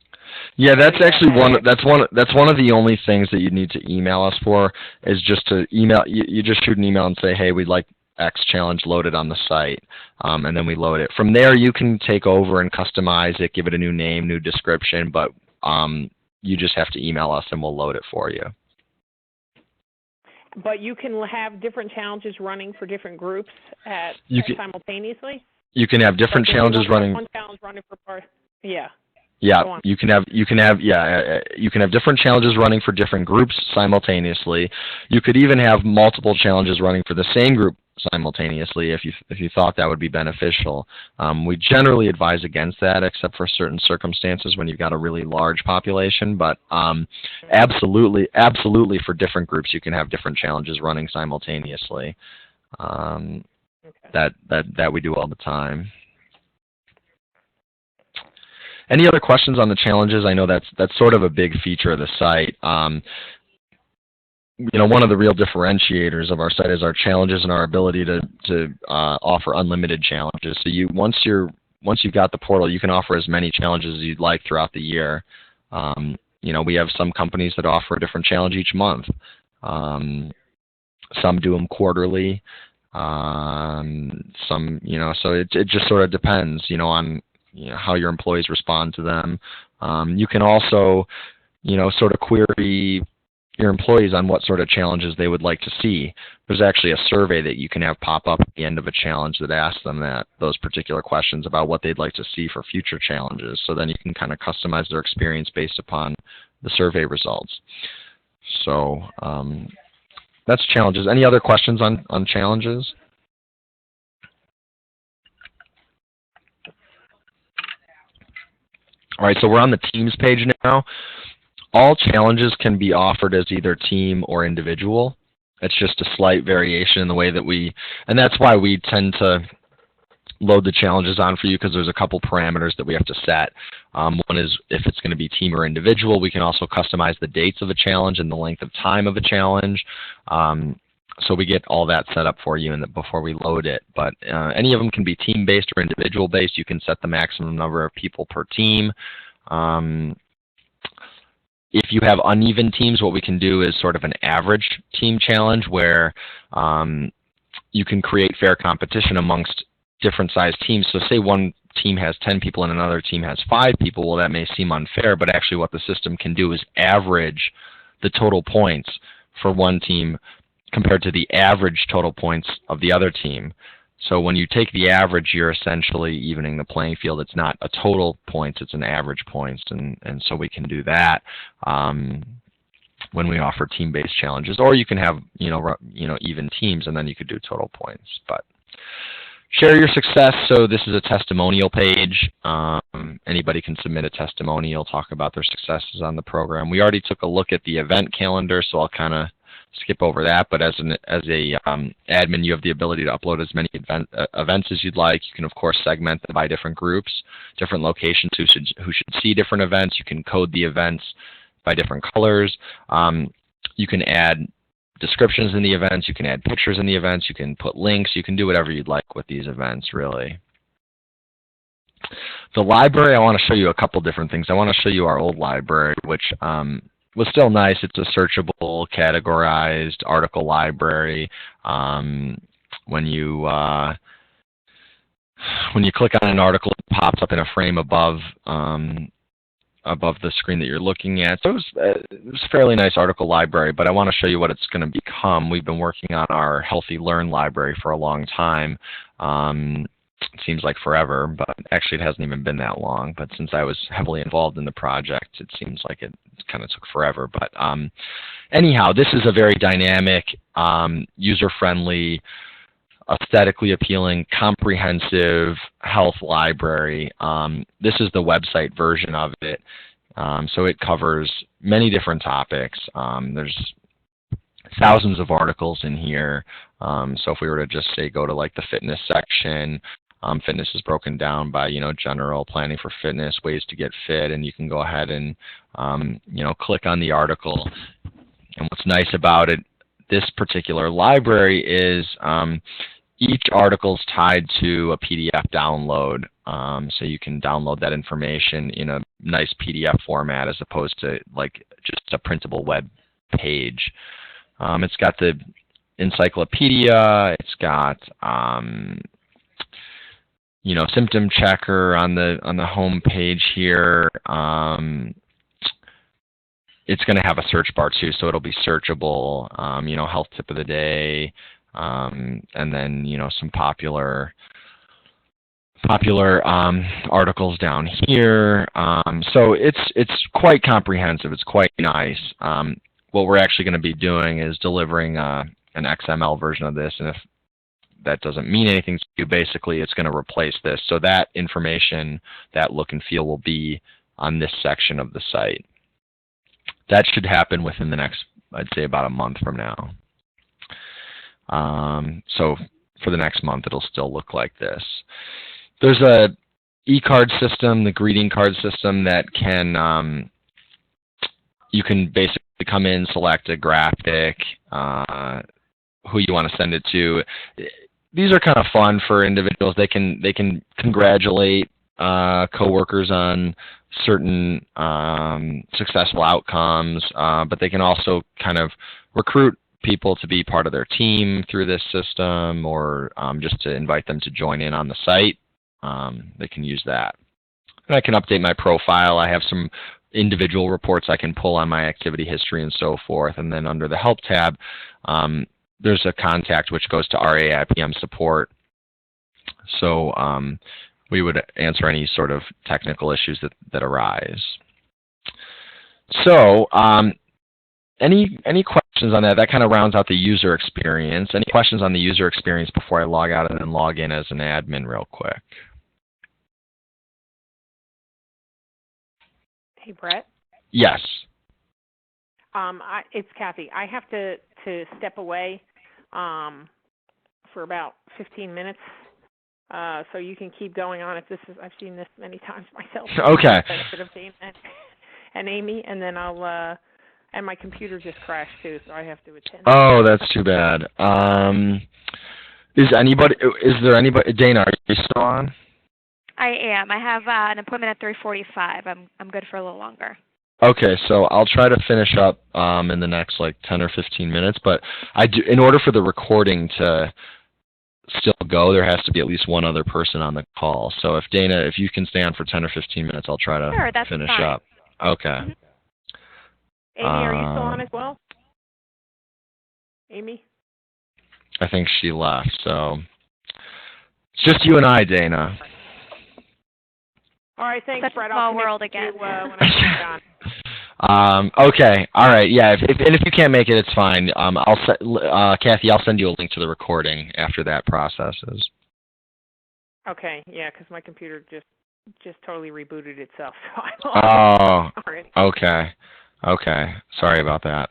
Yeah, that's actually one of the only things that you need to email us for, is just to email. You just shoot an email and say, hey, we'd like X challenge loaded on the site, and then we load it. From there, you can take over and customize it, give it a new name, new description, but you just have to email us and we'll load it for you. But you can have different challenges running for different groups simultaneously? You can have different challenges running. One challenge running for part. Yeah. Yeah, you can have different challenges running for different groups simultaneously. You could even have multiple challenges running for the same group simultaneously if you thought that would be beneficial. We generally advise against that, except for certain circumstances when you've got a really large population. But absolutely for different groups, you can have different challenges running simultaneously. That we do all the time. Any other questions on the challenges? I know that's sort of a big feature of the site. One of the real differentiators of our site is our challenges and our ability to offer unlimited challenges. So once you've got the portal, you can offer as many challenges as you'd like throughout the year. We have some companies that offer a different challenge each month. Some do them quarterly. Some, so it just sort of depends, on how your employees respond to them. You can also, sort of query your employees on what sort of challenges they would like to see. There's actually a survey that you can have pop up at the end of a challenge that asks them those particular questions about what they'd like to see for future challenges. So then you can kind of customize their experience based upon the survey results. So that's challenges. Any other questions on challenges? All right, so we're on the Teams page now. All challenges can be offered as either team or individual. It's just a slight variation in the way that and that's why we tend to load the challenges on for you, because there's a couple parameters that we have to set. One is if it's going to be team or individual. We can also customize the dates of a challenge and the length of time of a challenge. So we get all that set up for you before we load it. But any of them can be team-based or individual-based. You can set the maximum number of people per team. If you have uneven teams, what we can do is sort of an average team challenge where you can create fair competition amongst different sized teams. So say one team has 10 people and another team has 5 people. Well, that may seem unfair, but actually what the system can do is average the total points for one team compared to the average total points of the other team. So when you take the average, you're essentially evening the playing field. It's not a total points, it's an average points, and so we can do that when we offer team-based challenges. Or you can have even teams, and then you could do total points. But share your success. So this is a testimonial page. Anybody can submit a testimonial, talk about their successes on the program. We already took a look at the event calendar, so I'll kind of skip over that. But as a admin, you have the ability to upload as many events as you'd like. You can, of course, segment them by different groups, different locations who should see different events. You can code the events by different colors. You can add descriptions in the events. You can add pictures in the events. You can put links. You can do whatever you'd like with these events, really. The library, I want to show you a couple different things. I want to show you our old library, which was still nice. It's a searchable, categorized article library. When you click on an article, it pops up in a frame above the screen that you're looking at. So it was a fairly nice article library, but I want to show you what it's going to become. We've been working on our Healthy Learn library for a long time. It seems like forever, but actually it hasn't even been that long. But since I was heavily involved in the project, it seems like it kind of took forever. But anyhow, this is a very dynamic, user-friendly, aesthetically appealing, comprehensive health library. This is the website version of it. So it covers many different topics. There's thousands of articles in here. So if we were to just say go to like the fitness section, fitness is broken down by, general planning for fitness, ways to get fit, and you can go ahead and, click on the article. And what's nice about it, this particular library is each article is tied to a PDF download. So you can download that information in a nice PDF format as opposed to like just a printable web page. It's got the encyclopedia, it's got symptom checker on the home page here. It's going to have a search bar too, so it'll be searchable. Health tip of the day, and then some popular articles down here. So it's quite comprehensive. It's quite nice. What we're actually going to be doing is delivering an XML version of this, and if that doesn't mean anything to you, basically it's going to replace this. So that information, that look and feel will be on this section of the site. That should happen within the next, I'd say, about a month from now. So for the next month, it'll still look like this. There's a e-card system, the greeting card system that can, you can basically come in, select a graphic, who you want to send it to. These are kind of fun for individuals. They can congratulate coworkers on certain successful outcomes, but they can also kind of recruit people to be part of their team through this system, or just to invite them to join in on the site. They can use that. And I can update my profile. I have some individual reports I can pull on my activity history and so forth. And then under the Help tab, there's a contact which goes to RAIPM support. So we would answer any sort of technical issues that arise. So any questions on that? That kind of rounds out the user experience. Any questions on the user experience before I log out and then log in as an admin real quick? Hey, Brett. Yes. It's Kathy. I have to step away for about 15 minutes. So you can keep going on. If this is, I've seen this many times myself. Okay. Benefit of Dana and Amy, and then I'll. And my computer just crashed too, so I have to attend. Oh, that's too bad. Is there anybody? Dana, are you still on? I am. I have an appointment at 3:45. I'm good for a little longer. Okay, so I'll try to finish up in the next like 10 or 15 minutes, but I do, in order for the recording to still go, there has to be at least one other person on the call. So if Dana, if you can stay on for 10 or 15 minutes, I'll try to finish fine. up. Okay. Mm-hmm. Amy, are you still on as well? Amy? I think she left, so it's just you and I, Dana. All right, thanks, Such Brett. a small I'll world connect again. with you when I get on. Okay, all right, yeah. If you can't make it, it's fine. Kathy, I'll send you a link to the recording after that processes. Okay, yeah, because my computer just totally rebooted itself. So Oh, all right. okay. Sorry about that.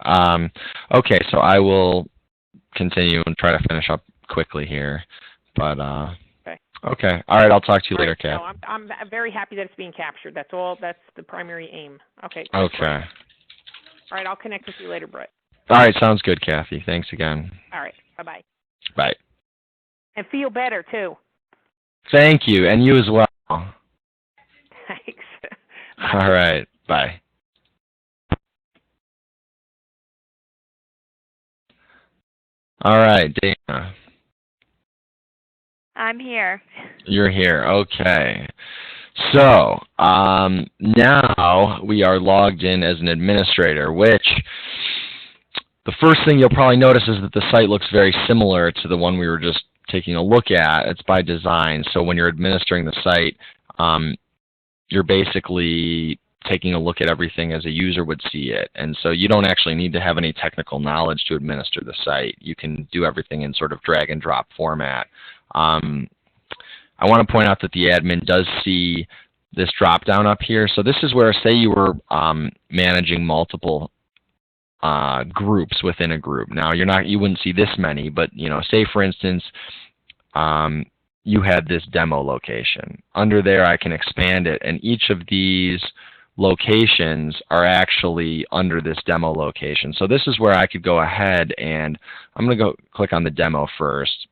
Okay, so I will continue and try to finish up quickly here, but okay. All right, I'll talk to you later, Kathy. No, I'm very happy that it's being captured. That's all. That's the primary aim. Okay. Okay. Great. All right, I'll connect with you later, Brett. All right, sounds good, Kathy. Thanks again. All right, bye-bye. Bye. And feel better, too. Thank you, and you as well. Thanks. All right, bye. All right, Dana. I'm here. You're here. Okay. So now we are logged in as an administrator, which the first thing you'll probably notice is that the site looks very similar to the one we were just taking a look at. It's by design. So when you're administering the site, you're basically taking a look at everything as a user would see it. And so you don't actually need to have any technical knowledge to administer the site. You can do everything in sort of drag and drop format. I want to point out that the admin does see this drop down up here. So this is where, say you were managing multiple groups within a group. Now you wouldn't see this many, but say for instance you had this demo location. Under there I can expand it, and each of these locations are actually under this demo location. So this is where I could go ahead and I'm going to go click on the demo first,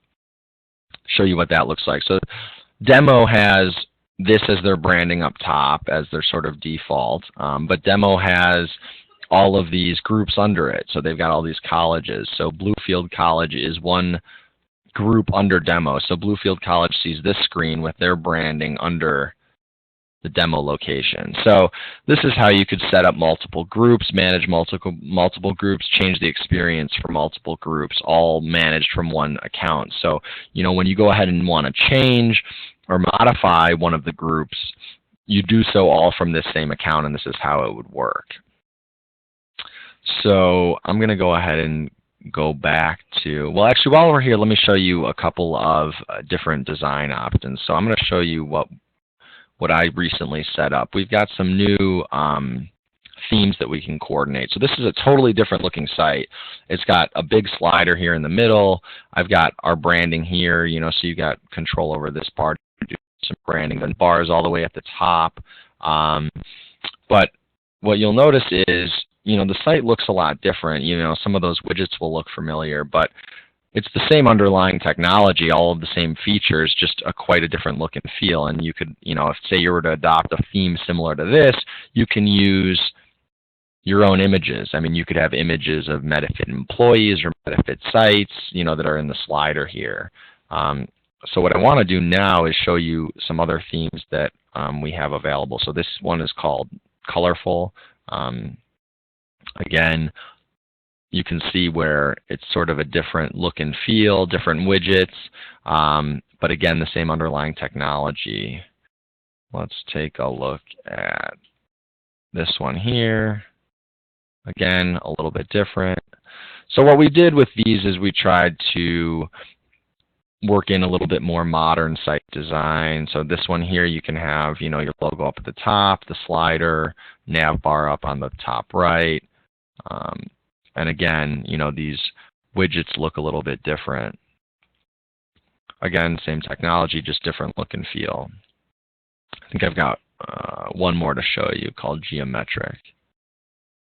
show you what that looks like. So demo has this as their branding up top as their sort of default, but demo has all of these groups under it. So they've got all these colleges. So Bluefield College is one group under demo. So Bluefield College sees this screen with their branding under the demo location. So this is how you could set up multiple groups, manage multiple groups, change the experience for multiple groups, all managed from one account. So, when you go ahead and want to change or modify one of the groups, you do so all from this same account, and this is how it would work. So I'm going to go ahead and go back to, well, actually, while we're here, let me show you a couple of different design options. So I'm going to show you what I recently set up. We've got some new themes that we can coordinate. So this is a totally different looking site. It's got a big slider here in the middle. I've got our branding here, so you got control over this part. Do some branding and bars all the way at the top. But what you'll notice is, the site looks a lot different. Some of those widgets will look familiar, but it's the same underlying technology, all of the same features, just quite a different look and feel. And you could, if say you were to adopt a theme similar to this, you can use your own images. I mean, you could have images of MediFit employees or MediFit sites, that are in the slider here. So what I want to do now is show you some other themes that we have available. So this one is called Colorful. Again, you can see where it's sort of a different look and feel, different widgets, but again, the same underlying technology. Let's take a look at this one here. Again, a little bit different. So what we did with these is we tried to work in a little bit more modern site design. So this one here, you can have, you know, your logo up at the top, the slider, nav bar up on the top right. And again, you know, these widgets look a little bit different. Again, same technology, just different look and feel. I think I've got one more to show you called Geometric.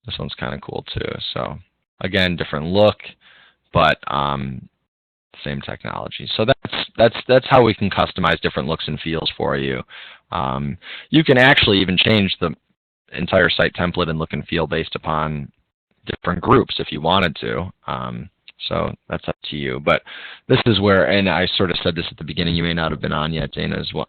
This one's kind of cool too. So again, different look, but same technology. So that's how we can customize different looks and feels for you. You can actually even change the entire site template and look and feel based upon different groups if you wanted to. So that's up to you. But this is where, and I sort of said this at the beginning, you may not have been on yet, Dana, as well.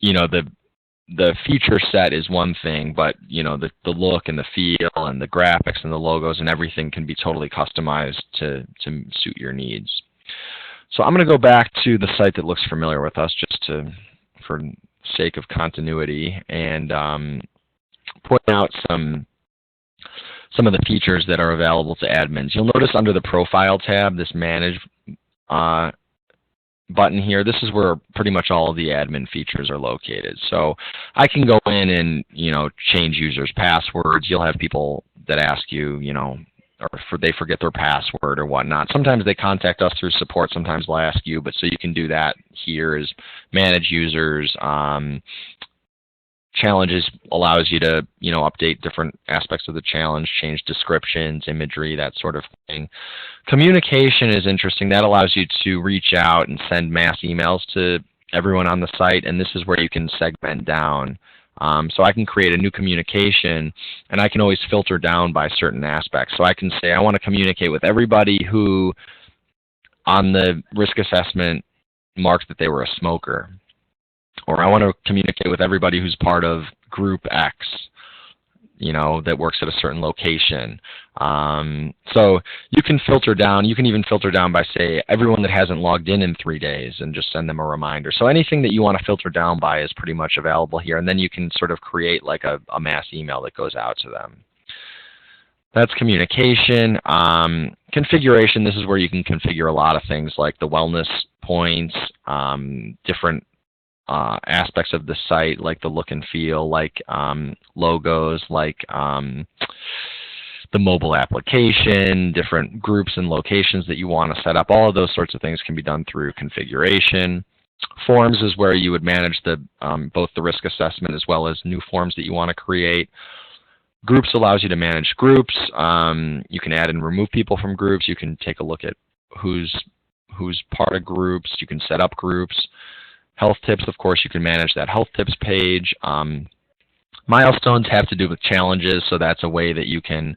You know, the feature set is one thing, but you know, the look and the feel and the graphics and the logos and everything can be totally customized to suit your needs. So I'm going to go back to the site that looks familiar with us, just for sake of continuity, and point out some of the features that are available to admins. You'll notice under the Profile tab, this Manage button here, this is where pretty much all of the admin features are located. So I can go in and, you know, change users' passwords. You'll have people that ask you, you know, or they forget their password or whatnot. Sometimes they contact us through support. Sometimes they'll ask you, but so you can do that here is manage users. Challenges allows you to, you know, update different aspects of the challenge, change descriptions, imagery, that sort of thing. Communication is interesting. That allows you to reach out and send mass emails to everyone on the site, and this is where you can segment down. So I can create a new communication, and I can always filter down by certain aspects. So I can say I want to communicate with everybody who on the risk assessment marked that they were a smoker. Or I want to communicate with everybody who's part of group X, you know, that works at a certain location. So you can filter down. You can even filter down by, say, everyone that hasn't logged in 3 days and just send them a reminder. So anything that you want to filter down by is pretty much available here. And then you can sort of create like a mass email that goes out to them. That's communication. Configuration, this is where you can configure a lot of things like the wellness points, different aspects of the site, like the look and feel, like logos, like the mobile application, different groups and locations that you want to set up. All of those sorts of things can be done through configuration. Forms is where you would manage the both the risk assessment as well as new forms that you want to create. Groups allows you to manage groups. You can add and remove people from groups. You can take a look at who's part of groups. You can set up groups. Health tips, of course, you can manage that health tips page. Milestones have to do with challenges, so that's a way that you can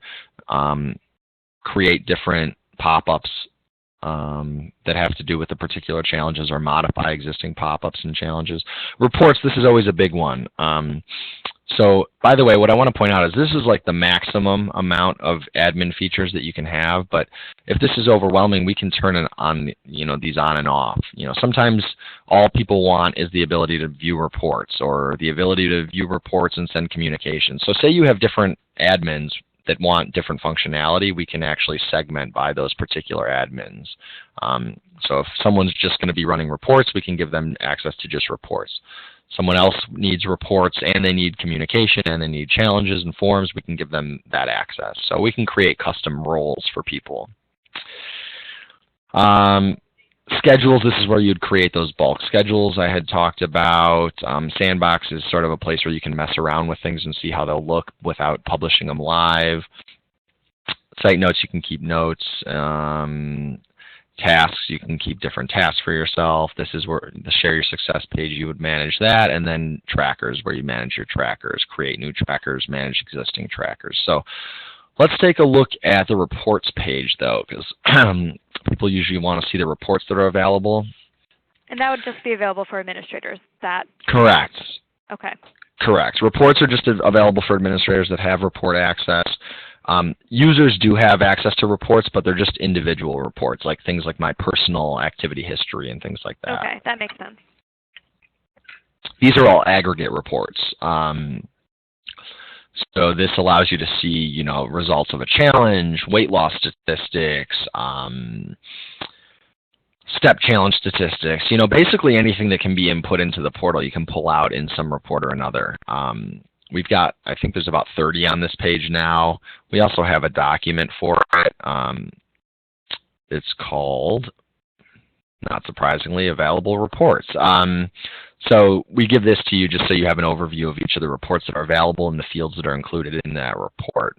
create different pop-ups that have to do with the particular challenges or modify existing pop-ups and challenges. Reports, this is always a big one. So, by the way, what I want to point out is this is like the maximum amount of admin features that you can have, but if this is overwhelming, we can turn it on, you know, these on and off. You know, sometimes all people want is the ability to view reports or the ability to view reports and send communications. So say you have different admins that want different functionality, we can actually segment by those particular admins. So if someone's just going to be running reports, we can give them access to just reports. Someone else needs reports and they need communication and they need challenges and forms, we can give them that access. So we can create custom roles for people. Schedules, this is where you'd create those bulk schedules I had talked about. Sandbox is sort of a place where you can mess around with things and see how they'll look without publishing them live. Site notes, you can keep notes. Tasks, you can keep different tasks for yourself. This is where the Share Your Success page, you would manage that. And then trackers, where you manage your trackers, create new trackers, manage existing trackers. So let's take a look at the reports page, though, because people usually want to see the reports that are available. And that would just be available for administrators? Correct. Okay. Correct. Reports are just available for administrators that have report access. Users do have access to reports, but they're just individual reports, like things like my personal activity history and things like that. Okay, that makes sense. These are all aggregate reports. So this allows you to see, you know, results of a challenge, weight loss statistics, step challenge statistics. Basically anything that can be input into the portal, you can pull out in some report or another. We've got, I think there's about 30 on this page now. We also have a document for it. It's called, not surprisingly, Available Reports. So we give this to you just so you have an overview of each of the reports that are available and the fields that are included in that report.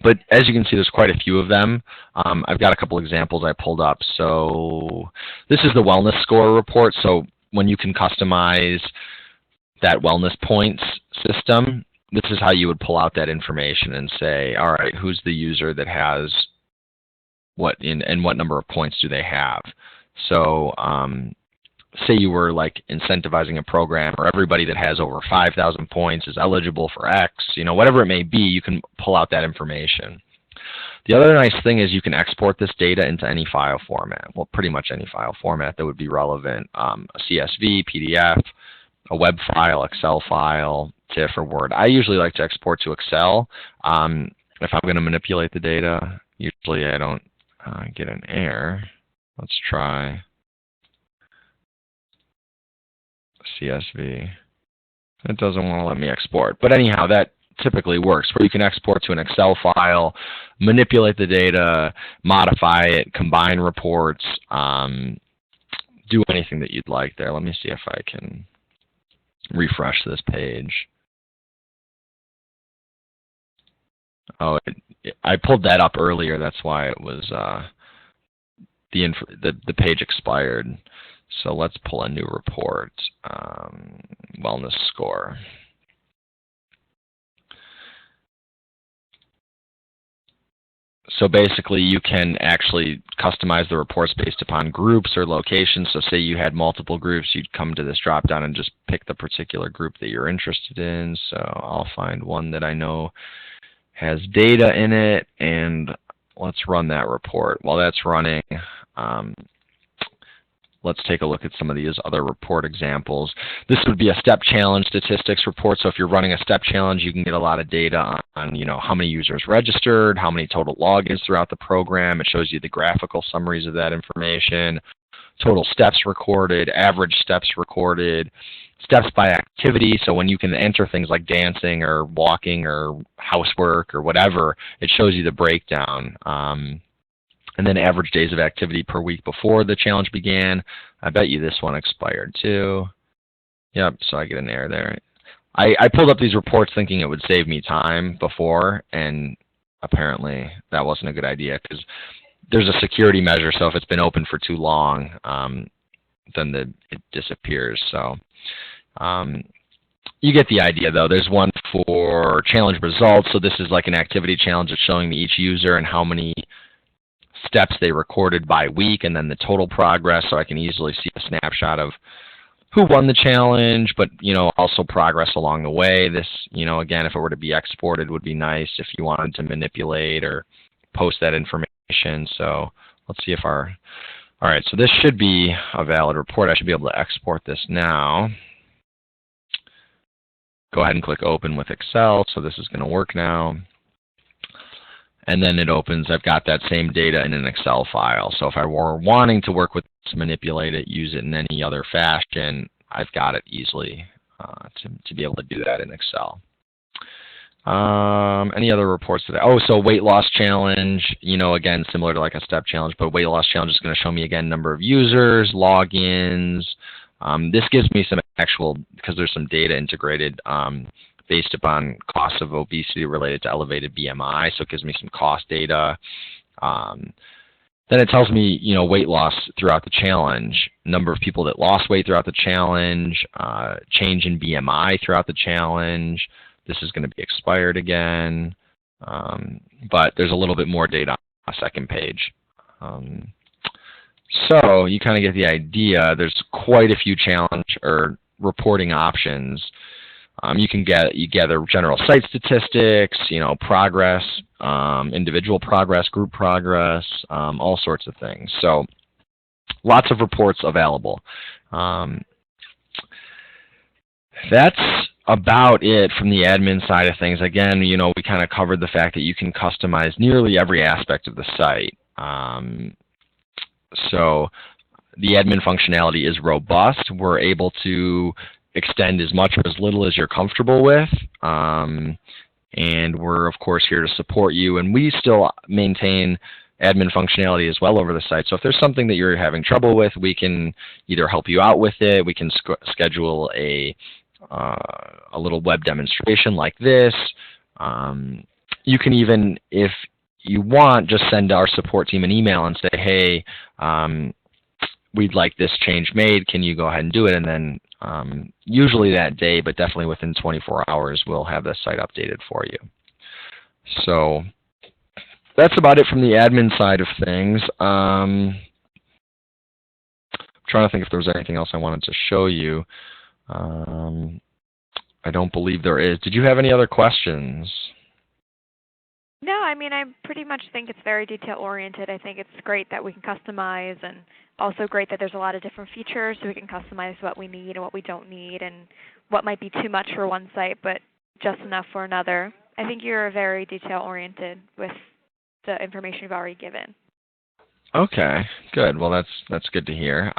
But as you can see, there's quite a few of them. I've got a couple examples I pulled up. So this is the wellness score report. So when you can customize that wellness points system, this is how you would pull out that information and say, all right, who's the user that has what and what number of points do they have? So say you were like incentivizing a program where everybody that has over 5,000 points is eligible for X, whatever it may be, you can pull out that information. The other nice thing is you can export this data into any file format. Well, pretty much any file format that would be relevant. A CSV, PDF, a web file, Excel file, TIFF, or Word. I usually like to export to Excel. If I'm going to manipulate the data, usually I don't get an error. Let's try CSV. It doesn't want to let me export. But anyhow, that typically works, where you can export to an Excel file, manipulate the data, modify it, combine reports, do anything that you'd like there. Let me see if I can refresh this page. Oh, I pulled that up earlier. That's why it was the page expired. So let's pull a new report, wellness score. So basically you can actually customize the reports based upon groups or locations. So say you had multiple groups, you'd come to this drop down and just pick the particular group that you're interested in. So I'll find one that I know has data in it, and let's run that report. While that's running, let's take a look at some of these other report examples. This would be a step challenge statistics report. So if you're running a step challenge, you can get a lot of data on how many users registered, how many total logins throughout the program. It shows you the graphical summaries of that information, total steps recorded, average steps recorded, steps by activity. So when you can enter things like dancing or walking or housework or whatever, it shows you the breakdown. And then average days of activity per week before the challenge began. I bet you this one expired too. Yep, so I get an error there. I pulled up these reports thinking it would save me time before, and apparently that wasn't a good idea because there's a security measure, so if it's been open for too long, then it disappears. So you get the idea though. There's one for challenge results. So this is like an activity challenge. It's showing me each user and how many steps they recorded by week, and then the total progress, so I can easily see a snapshot of who won the challenge, but also progress along the way. This, again, if it were to be exported, would be nice if you wanted to manipulate or post that information. So let's see if all right, so this should be a valid report. I should be able to export this now. Go ahead and click open with Excel. So this is going to work now. And then it opens, I've got that same data in an Excel file. So if I were wanting to work with this, manipulate it, use it in any other fashion, I've got it easily to be able to do that in Excel. Any other reports today? Oh, so weight loss challenge, again, similar to like a step challenge, but weight loss challenge is going to show me again number of users, logins. This gives me some actual, because there's some data integrated based upon costs of obesity related to elevated BMI, so it gives me some cost data. Then it tells me, weight loss throughout the challenge, number of people that lost weight throughout the challenge, change in BMI throughout the challenge. This is going to be expired again, but there's a little bit more data on the second page. So you kind of get the idea. There's quite a few challenge or reporting options. You gather general site statistics, progress, individual progress, group progress, all sorts of things. So lots of reports available. That's about it from the admin side of things. Again, we kind of covered the fact that you can customize nearly every aspect of the site. So the admin functionality is robust. We're able to extend as much or as little as you're comfortable with. And we're, of course, here to support you. And we still maintain admin functionality as well over the site. So if there's something that you're having trouble with, we can either help you out with it. We can schedule a little web demonstration like this. You can even, if you want, just send our support team an email and say, hey, we'd like this change made. Can you go ahead and do it? And then usually that day, but definitely within 24 hours, we'll have the site updated for you. So that's about it from the admin side of things. I'm trying to think if there was anything else I wanted to show you. I don't believe there is. Did you have any other questions? No, I mean, I pretty much think it's very detail-oriented. I think it's great that we can customize, and also great that there's a lot of different features so we can customize what we need and what we don't need and what might be too much for one site but just enough for another. I think you're very detail-oriented with the information you've already given. Okay, good. Well, that's good to hear.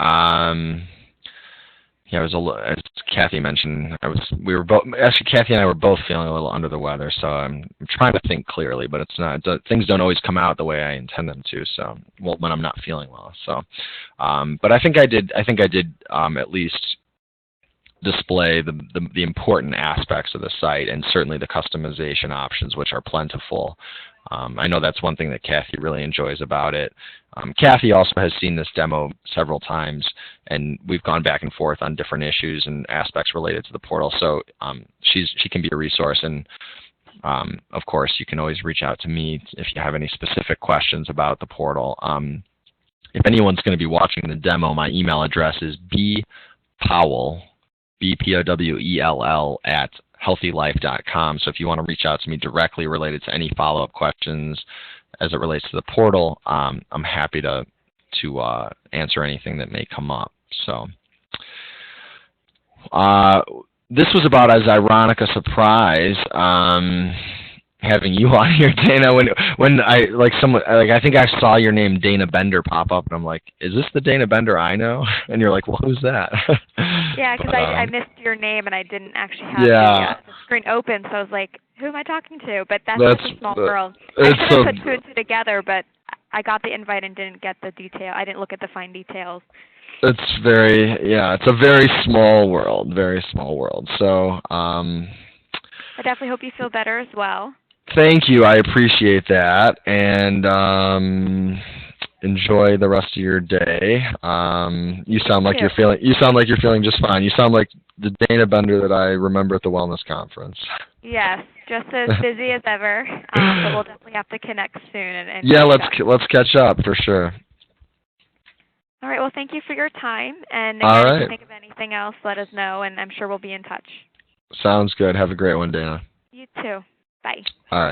Yeah, as Kathy mentioned, we were both, actually Kathy and I were both feeling a little under the weather, so I'm trying to think clearly, but it's not, things don't always come out the way I intend them to, so, well, when I'm not feeling well, so, but I think I did at least display the important aspects of the site, and certainly the customization options, which are plentiful. I know that's one thing that Kathy really enjoys about it. Kathy also has seen this demo several times, and we've gone back and forth on different issues and aspects related to the portal, so she can be a resource. And of course, you can always reach out to me if you have any specific questions about the portal. If anyone's going to be watching the demo, my email address is bpowell, BPOWELL, at HealthyLife.com. So if you want to reach out to me directly related to any follow-up questions as it relates to the portal, I'm happy to answer anything that may come up. So this was about as ironic a surprise having you on here, Dana. When I I think I saw your name Dana Bender pop up, and I'm like, is this the Dana Bender I know? And you're like, well, who's that? Yeah, because I missed your name and I didn't actually have the screen open, so I was like, who am I talking to? But that's such a small world. I should have put two and two together, but I got the invite and didn't get the detail. I didn't look at the fine details. It's a very small world, very small world. So I definitely hope you feel better as well. Thank you. I appreciate that, and enjoy the rest of your day. You sound like you're feeling just fine. You sound like the Dana Bender that I remember at the wellness conference. Yes, just as busy as ever. But we'll definitely have to connect soon. And yeah, let's catch up for sure. All right. Well, thank you for your time. And again, if you think of anything else, let us know, and I'm sure we'll be in touch. Sounds good. Have a great one, Dana. You too. Bye. All right.